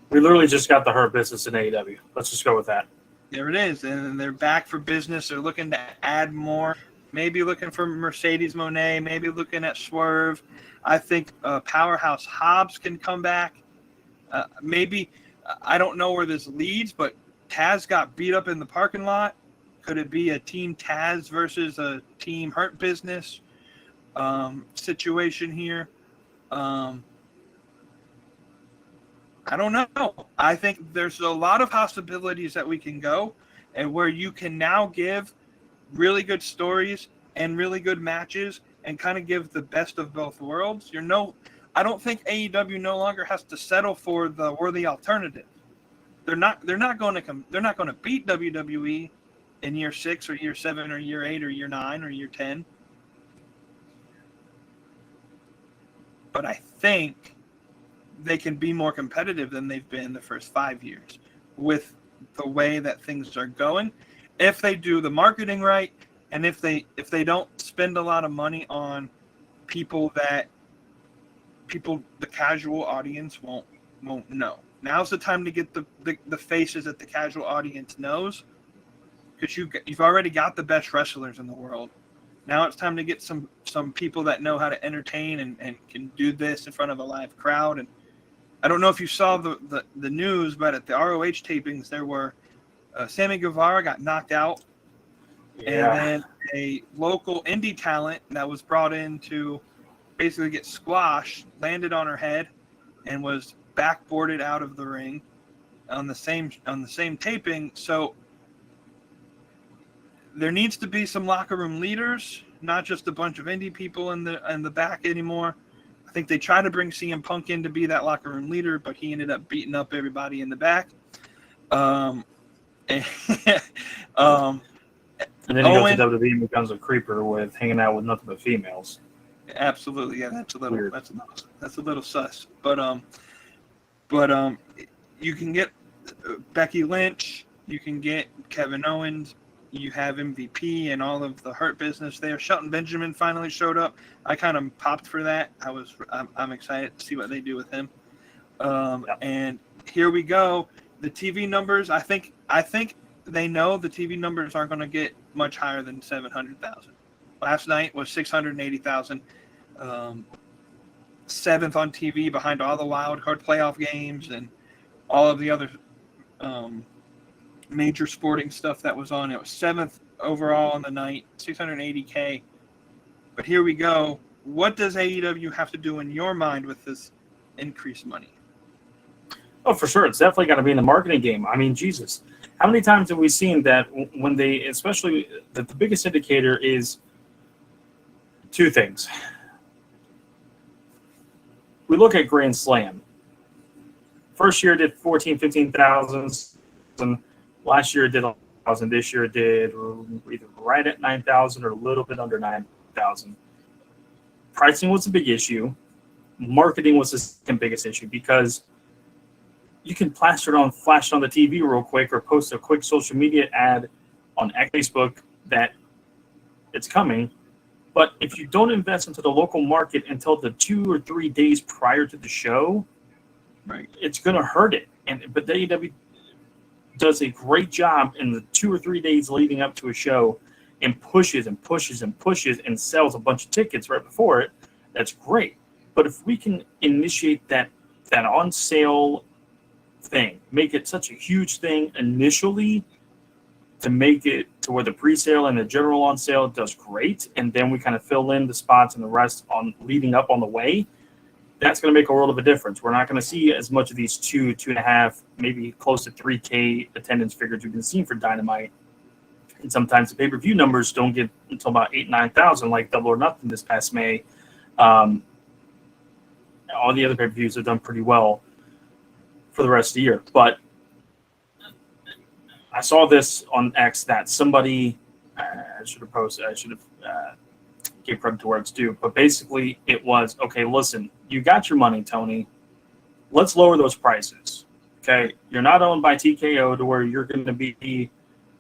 We literally just got the Hurt Business in AEW. Let's just go with that. There it is. And they're back for business. They're looking to add more. Maybe looking for Mercedes Moné. Maybe looking at Swerve. I think Powerhouse Hobbs can come back. Maybe, I don't know where this leads, but Taz got beat up in the parking lot. Could it be a Team Taz versus a Team Hurt Business situation here? I don't know. I think there's a lot of possibilities that we can go, and where you can now give really good stories and really good matches and kind of give the best of both worlds. I don't think AEW no longer has to settle for the worthy alternative. They're not going to beat WWE in year 6 or year 7 or year 8 or year 9 or year 10. But I think they can be more competitive than they've been the first 5 years with the way that things are going. If they do the marketing right, and if they don't spend a lot of money on people the casual audience won't know. Now's the time to get the faces that the casual audience knows, because you've already got the best wrestlers in the world. Now it's time to get some people that know how to entertain and can do this in front of a live crowd. And I don't know if you saw the news, but at the ROH tapings, there were Sammy Guevara got knocked out, and then a local indie talent that was brought in to basically get squashed landed on her head and was backboarded out of the ring on the same taping. So there needs to be some locker room leaders, not just a bunch of indie people in the back anymore. I think they tried to bring CM Punk in to be that locker room leader, but he ended up beating up everybody in the back. And then he goes to WWE and becomes a creeper with hanging out with nothing but females. Absolutely, yeah, that's a little Weird. that's a little sus. But you can get Becky Lynch, you can get Kevin Owens, you have MVP and all of the Hurt Business there. Shelton Benjamin finally showed up. I kind of popped for that. I'm excited to see what they do with him. And here we go. The TV numbers. I think they know the TV numbers aren't going to get much higher than 700,000. Last night was 680,000. 7th on TV behind all the wild card playoff games and all of the other major sporting stuff that was on. It was 7th overall on the night, 680K. But here we go. What does AEW have to do in your mind with this increased money? Oh, for sure. It's definitely got to be in the marketing game. I mean, Jesus. How many times have we seen that when they, especially that the biggest indicator is two things. We look at Grand Slam. First year it did 15,000. Last year it did 1,000. This year it did either right at 9,000 or a little bit under 9,000. Pricing was a big issue. Marketing was the second biggest issue, because you can flash it on the TV real quick, or post a quick social media ad on Facebook that it's coming. But if you don't invest into the local market until the 2 or 3 days prior to the show, right, it's going to hurt it. But the AEW does a great job in the 2 or 3 days leading up to a show, and pushes and pushes and pushes and sells a bunch of tickets right before it. That's great. But if we can initiate that on sale thing, make it such a huge thing initially, to make it to where the pre-sale and the general on sale does great, and then we kind of fill in the spots and the rest on leading up on the way, that's going to make a world of a difference. We're not going to see as much of these 2.5, maybe close to 3K attendance figures we've been seeing for Dynamite. And sometimes the pay-per-view numbers don't get until about 8,000-9,000, like Double or Nothing this past May. All the other pay-per-views have done pretty well for the rest of the year. But I saw this on X that somebody I should have posted. I should have gave credit to where it's due. But basically, it was okay. Listen, you got your money, Tony. Let's lower those prices. Okay, you're not owned by TKO to where you're going to be,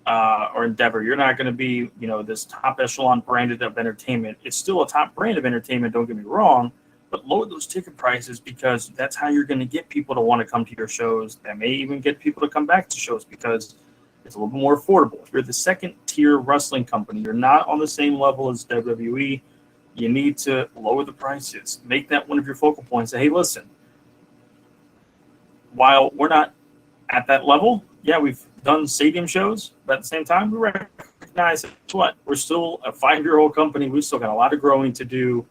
or Endeavor. You're not going to be, this top echelon branded of entertainment. It's still a top brand of entertainment. Don't get me wrong. But lower those ticket prices because that's how you're going to get people to want to come to your shows. That may even get people to come back to shows because it's a little bit more affordable. If you're the second tier wrestling company, you're not on the same level as WWE. You need to lower the prices. Make that one of your focal points. Say, hey, listen, while we're not at that level, yeah, we've done stadium shows, but at the same time, we recognize what? We're still a 5-year-old company. We've still got a lot of growing to do.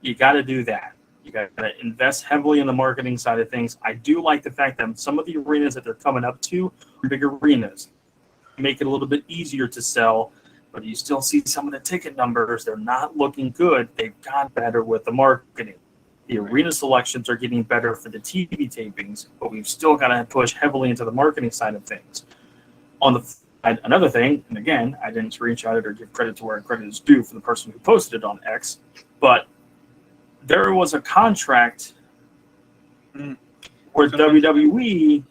You got to do that. You got to invest heavily in the marketing side of things. I do like the fact that some of the arenas that they're coming up to are big arenas. Make it a little bit easier to sell, but you still see some of the ticket numbers. They're not looking good. They've got better with the marketing. The arena selections are getting better for the TV tapings, but we've still got to push heavily into the marketing side of things. On the side, another thing, and again, I didn't screenshot it or give credit to where credit is due for the person who posted it on X, but there was a contract where WWE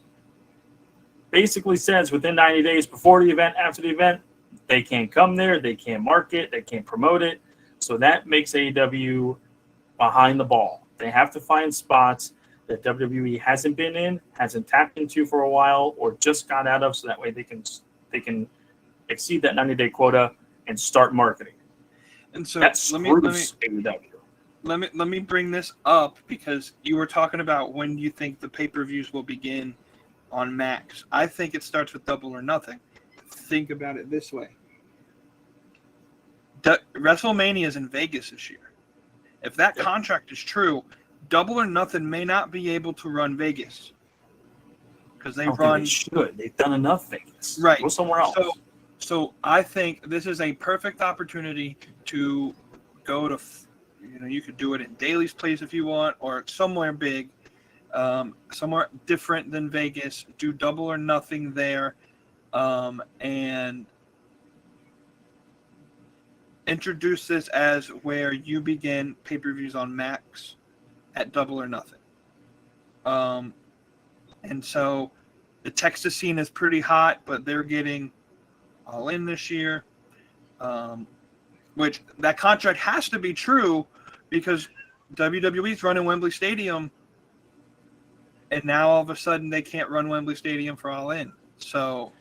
basically says within 90 days before the event, after the event, they can't come there, they can't market, they can't promote it. So that makes AEW behind the ball. They have to find spots that WWE hasn't been in, hasn't tapped into for a while, or just got out of, so that way they can exceed that 90-day quota and start marketing. And so that screws AEW. Let me bring this up because you were talking about when you think the pay-per-views will begin on Max. I think it starts with Double or Nothing. Think about it this way. WrestleMania is in Vegas this year. If that contract is true, Double or Nothing may not be able to run Vegas because they run. They should. They've done enough Vegas. Right. Go somewhere else. So I think this is a perfect opportunity to go to. You could do it in Daly's place if you want, or somewhere big, somewhere different than Vegas. Do Double or Nothing there, and introduce this as where you begin pay-per-views on Max at Double or Nothing. And so the Texas scene is pretty hot, but they're getting All In this year. Which that contract has to be true because WWE's running Wembley Stadium, and now all of a sudden they can't run Wembley Stadium for All In. So,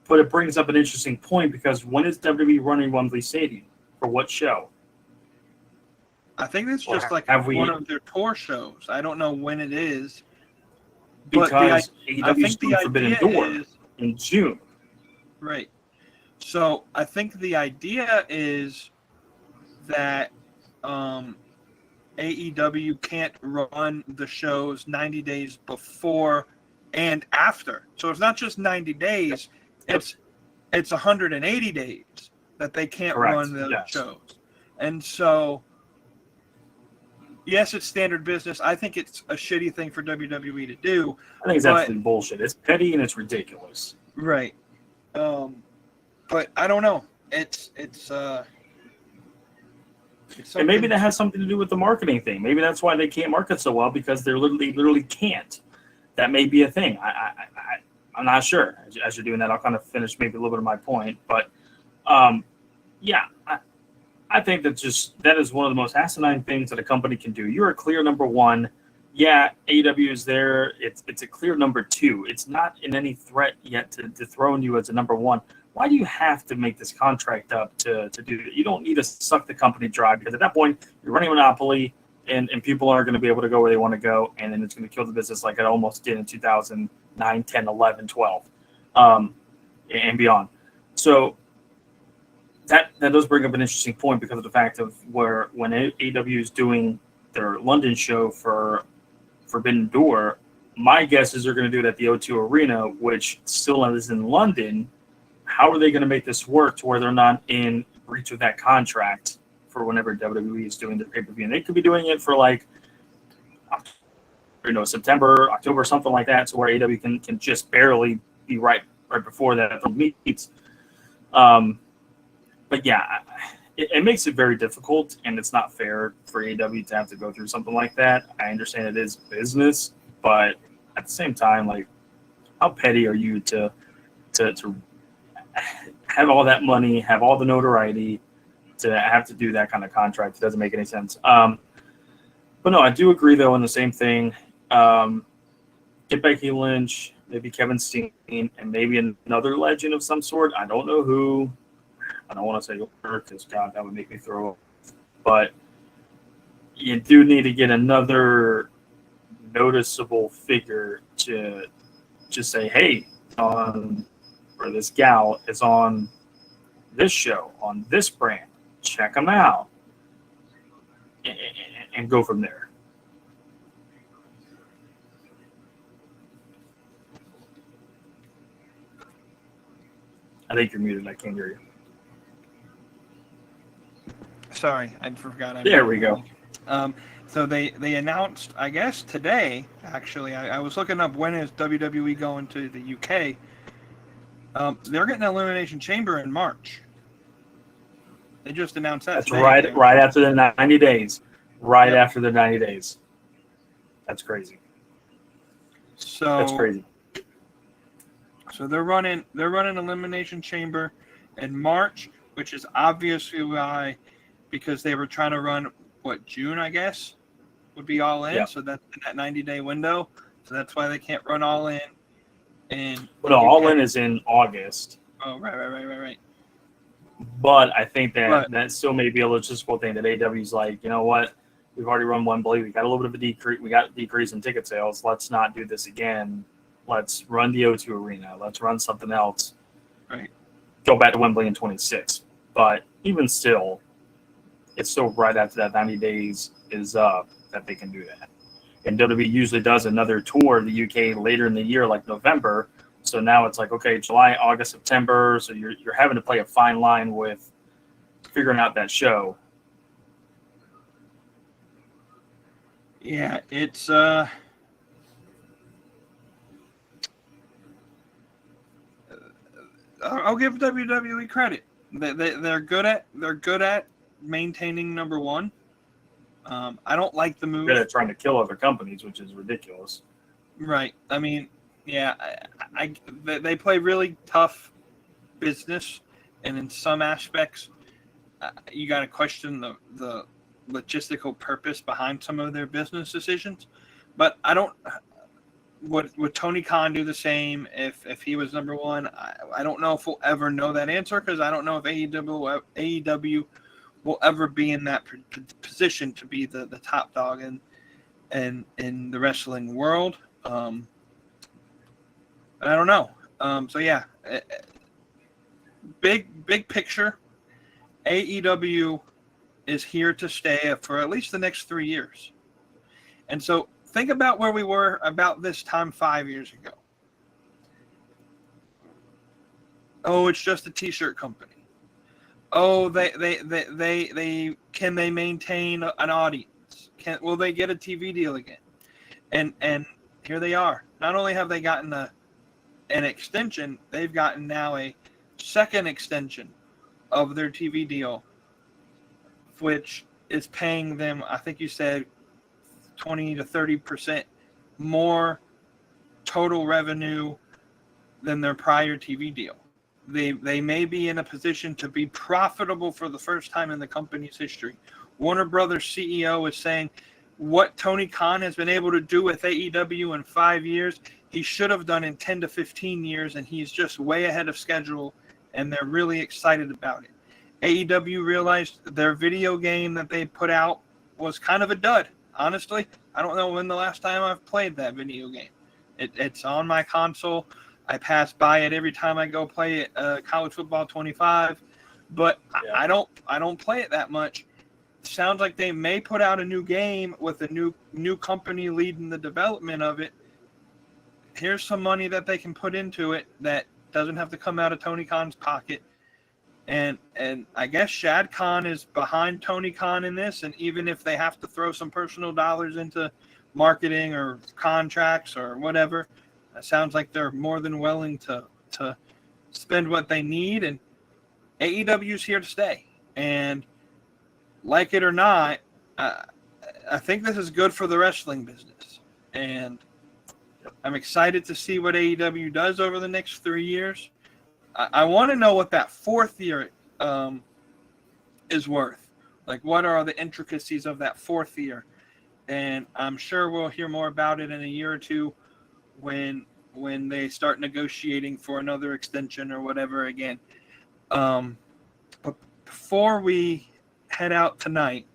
but it brings up an interesting point because when is WWE running Wembley Stadium for what show? I think it's just like one of their tour shows. I don't know when it is. Because AEW's doing Forbidden Door in June. Right. So I think the idea is that AEW can't run the shows 90 days before and after. So it's not just 90 days, it's 180 days that they can't run the shows. And so, yes, it's standard business. I think it's a shitty thing for WWE to do. I think it's absolutely bullshit. It's petty and it's ridiculous. Right. But I don't know. It's and maybe that has something to do with the marketing thing. Maybe that's why they can't market so well because they literally can't. That may be a thing. I'm not sure. As you're doing that, I'll kind of finish maybe a little bit of my point. But yeah, I think that is one of the most asinine things that a company can do. You're a clear number one. Yeah, AEW is there. It's a clear number two. It's not in any threat yet to dethrone you as a number one. Why do you have to make this contract up to do it? You don't need to suck the company dry because at that point you're running a monopoly and people aren't going to be able to go where they want to go, and then it's going to kill the business like it almost did in 2009, 10, 11, 12, and beyond. So that does bring up an interesting point because of the fact of when AEW is doing their London show for Forbidden Door, my guess is they're going to do it at the O2 Arena, which still is in London. How are they going to make this work to where they're not in breach of that contract for whenever WWE is doing their pay-per-view? And they could be doing it for like, September, October, something like that, so where AEW can just barely be right right before that from meets. But yeah, it makes it very difficult, and it's not fair for AEW to have to go through something like that. I understand it is business, but at the same time, like, how petty are you to have all that money, have all the notoriety, to have to do that kind of contract? It doesn't make any sense. But no, I do agree though on the same thing. Get Becky Lynch, maybe Kevin Steen, and maybe another legend of some sort. I don't know who. I don't want to say her because God, that would make me throw up. But you do need to get another noticeable figure to just say, hey, or this gal is on this show, on this brand. Check them out. And go from there. I think you're muted. I can't hear you. Sorry, I forgot. There we go. So they announced, I guess today, actually, I was looking up when is WWE going to the UK. They're getting an Elimination Chamber in March. They just announced that. That's today. right after the 90 days. Right after the 90 days. That's crazy. So that's crazy. So they're running Elimination Chamber in March, which is obviously why, because they were trying to run June, I guess, would be All In. Yep. So that's in that 90-day window. So that's why they can't run All In. And no, All In is in August. Oh, right. But I think that still may be a logistical thing that AEW's like, you know what? We've already run Wembley. We got a little bit of a decrease. We got a decrease in ticket sales. Let's not do this again. Let's run the O2 Arena. Let's run something else. Right. Go back to Wembley in 26. But even still, it's still right after that 90 days is up that they can do that. And WWE usually does another tour of the UK later in the year, like November. So now it's like, okay, July, August, September. So you're having to play a fine line with figuring out that show. Yeah, it's I'll give WWE credit. They're good at maintaining number one. I don't like the move. Good at trying to kill other companies, which is ridiculous. Right. I mean, yeah, they play really tough business, and in some aspects, you got to question the logistical purpose behind some of their business decisions. But I don't. Would Tony Khan do the same if he was number one? I don't know if we'll ever know that answer, because I don't know if AEW will ever be in that position to be the top dog in the wrestling world. But I don't know. So yeah, big picture, AEW is here to stay for at least the next 3 years. And so think about where we were about this time 5 years ago. Oh, it's just a T-shirt company. Oh, they can they maintain an audience? Will they get a TV deal again? And here they are. Not only have they gotten an extension, they've gotten now a second extension of their TV deal, which is paying them, I think you said, 20 to 30% more total revenue than their prior TV deal. They may be in a position to be profitable for the first time in the company's history. Warner Brothers CEO is saying what Tony Khan has been able to do with AEW in 5 years, he should have done in 10 to 15 years, and he's just way ahead of schedule, and they're really excited about it. AEW realized their video game that they put out was kind of a dud. Honestly, I don't know when the last time I've played that video game. It's on my console. I pass by it every time I go play College Football 25, but yeah. I don't play it that much. Sounds like they may put out a new game with a new company leading the development of it. Here's some money that they can put into it that doesn't have to come out of Tony Khan's pocket. And I guess Shad Khan is behind Tony Khan in this, and even if they have to throw some personal dollars into marketing or contracts or whatever, it sounds like they're more than willing to to spend what they need, and AEW is here to stay. And like it or not, I think this is good for the wrestling business. And I'm excited to see what AEW does over the next 3 years. I want to know what that fourth year is worth. Like, what are the intricacies of that fourth year? And I'm sure we'll hear more about it in a year or two when they start negotiating for another extension or whatever again. But before we head out tonight,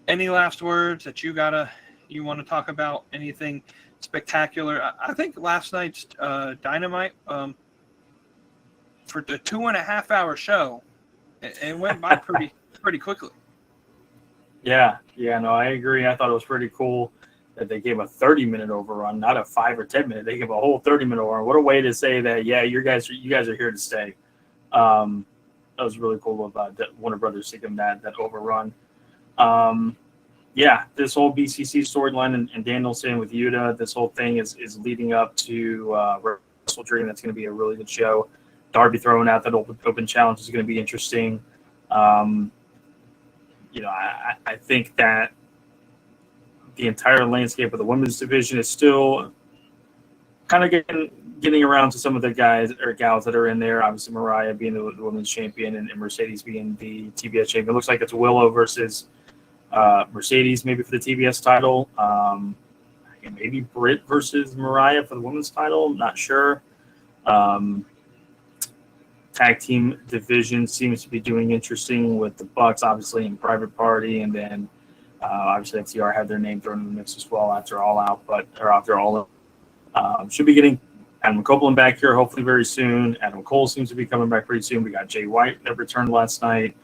any last words that you want to talk about? Anything spectacular? I think last night's Dynamite, for the 2.5 hour show, it went by pretty quickly. Yeah, no, I agree. I thought it was pretty cool that they gave a 30-minute overrun, not a 5 or 10 minute. They gave a whole 30-minute overrun. What a way to say that! Yeah, you guys are here to stay. That was really cool about Warner Brothers taking that overrun. Yeah, this whole BCC storyline and Danielson with Yuta, this whole thing is leading up to Wrestle Dream. That's going to be a really good show. Darby throwing out that open challenge is going to be interesting. I think that the entire landscape of the women's division is still kind of getting around to some of the guys or gals that are in there. Obviously, Mariah being the women's champion and Mercedes being the TBS champion. It looks like it's Willow versus Mercedes maybe for the TBS title. Maybe Britt versus Mariah for the women's title. I'm not sure. Tag team division seems to be doing interesting with the Bucks, obviously, in Private Party, and then obviously FTR had their name thrown in the mix as well after All Out, after All Out. Should be getting Adam Copeland back here hopefully very soon. Adam Cole seems to be coming back pretty soon. We got Jay White that returned last night.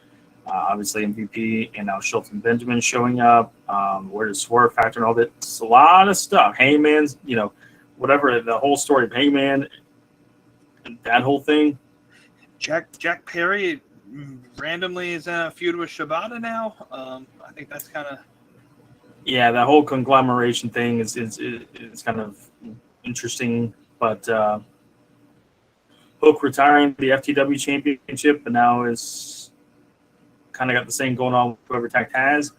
Obviously MVP, and now Shelton Benjamin showing up. Where does Swerve factor and all that? It's a lot of stuff. Hangman's, whatever, the whole story of Hangman, that whole thing. Jack Perry randomly is in a feud with Shibata now. I think that's kind of... Yeah, that whole conglomeration thing is kind of interesting. But Hook retiring the FTW championship, but now is kind of got the same going on with whoever Tact has.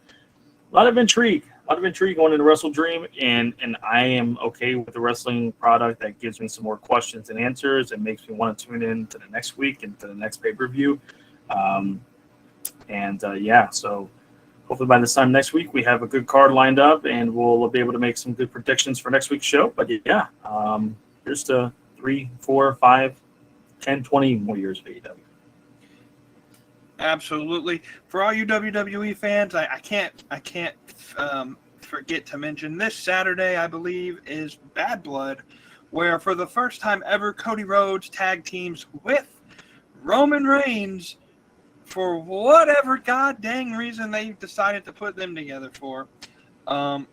A lot of intrigue going into Wrestle Dream, and I am okay with the wrestling product that gives me some more questions and answers and makes me want to tune in to the next week and to the next pay-per-view. So hopefully by this time next week we have a good card lined up and we'll be able to make some good predictions for next week's show. But yeah, here's to 3, 4, 5, 10, 20 more years of AEW. Absolutely. For all you WWE fans, I can't forget to mention this Saturday, I believe, is Bad Blood, where for the first time ever, Cody Rhodes tag teams with Roman Reigns for whatever god dang reason they decided to put them together for. We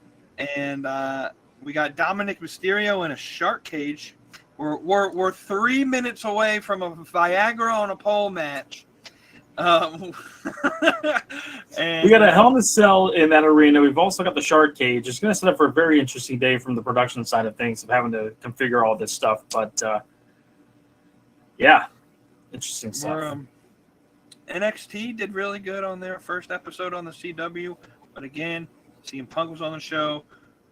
got Dominic Mysterio in a shark cage. We're 3 minutes away from a Viagra on a pole match. And we got a Hell in a Cell in that arena. We've also got the shark cage. It's going to set up for a very interesting day from the production side of things, of having to configure all this stuff. But yeah, interesting stuff. NXT did really good on their first episode on the CW, but again, CM Punk was on the show,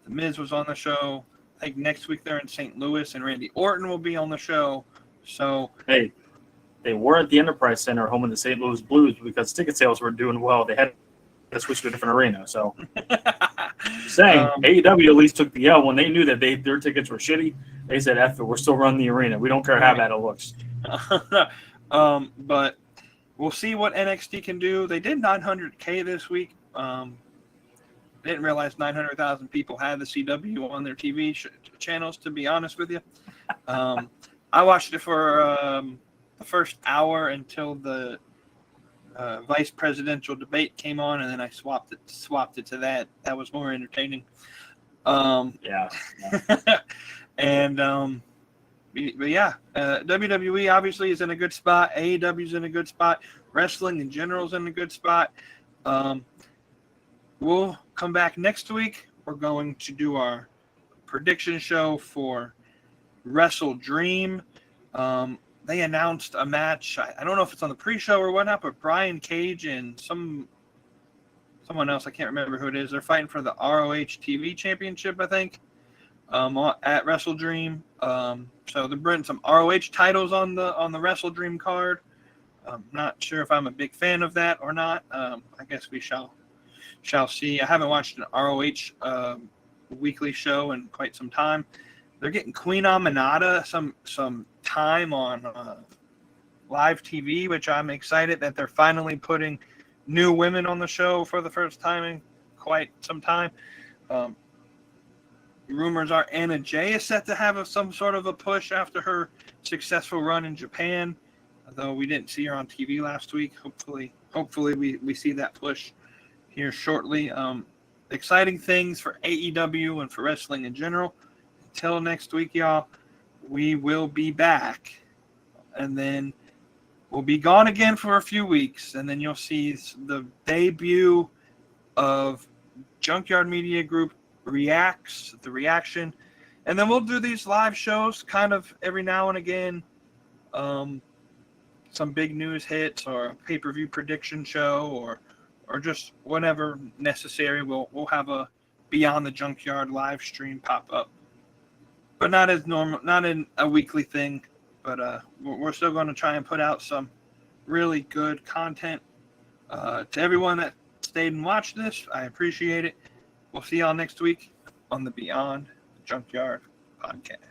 The Miz was on the show. I think next week they're in St. Louis, and Randy Orton will be on the show. So hey. They were at the Enterprise Center, home of the St. Louis Blues, because ticket sales were doing well. They had to switch to a different arena. So, saying AEW at least took the L when they knew that their tickets were shitty. They said, "F it, we're still running the arena. We don't care how bad it looks." But we'll see what NXT can do. They did 900K this week. Didn't realize 900,000 people had the CW on their TV channels. To be honest with you, I watched it for the first hour until the vice presidential debate came on, and then I swapped it to that. That was more entertaining. Yeah. And WWE obviously is in a good spot. AEW is in a good spot. Wrestling in general is in a good spot. We'll come back next week. We're going to do our prediction show for Wrestle Dream. They announced a match. I don't know if it's on the pre-show or whatnot, but Brian Cage and someone else, I can't remember who it is. They're fighting for the ROH TV Championship, I think, at Wrestle Dream. So they're bringing some ROH titles on the Wrestle Dream card. I'm not sure if I'm a big fan of that or not. I guess we shall see. I haven't watched an ROH weekly show in quite some time. They're getting Queen Aminata some time on live TV, which I'm excited that they're finally putting new women on the show for the first time in quite some time. Rumors are Anna Jay is set to have some sort of a push after her successful run in Japan, although we didn't see her on TV last week. Hopefully we see that push here shortly. Exciting things for AEW and for wrestling in general. Until next week, y'all, we will be back. And then we'll be gone again for a few weeks. And then you'll see the debut of Junkyard Media Group Reacts, the reaction. And then we'll do these live shows kind of every now and again. Some big news hits or a pay-per-view prediction show or just whatever necessary. We'll have a Beyond the Junkyard live stream pop up. But not as normal, not in a weekly thing. But we're still going to try and put out some really good content. To everyone that stayed and watched this, I appreciate it. We'll see y'all next week on the Beyond the Junkyard podcast.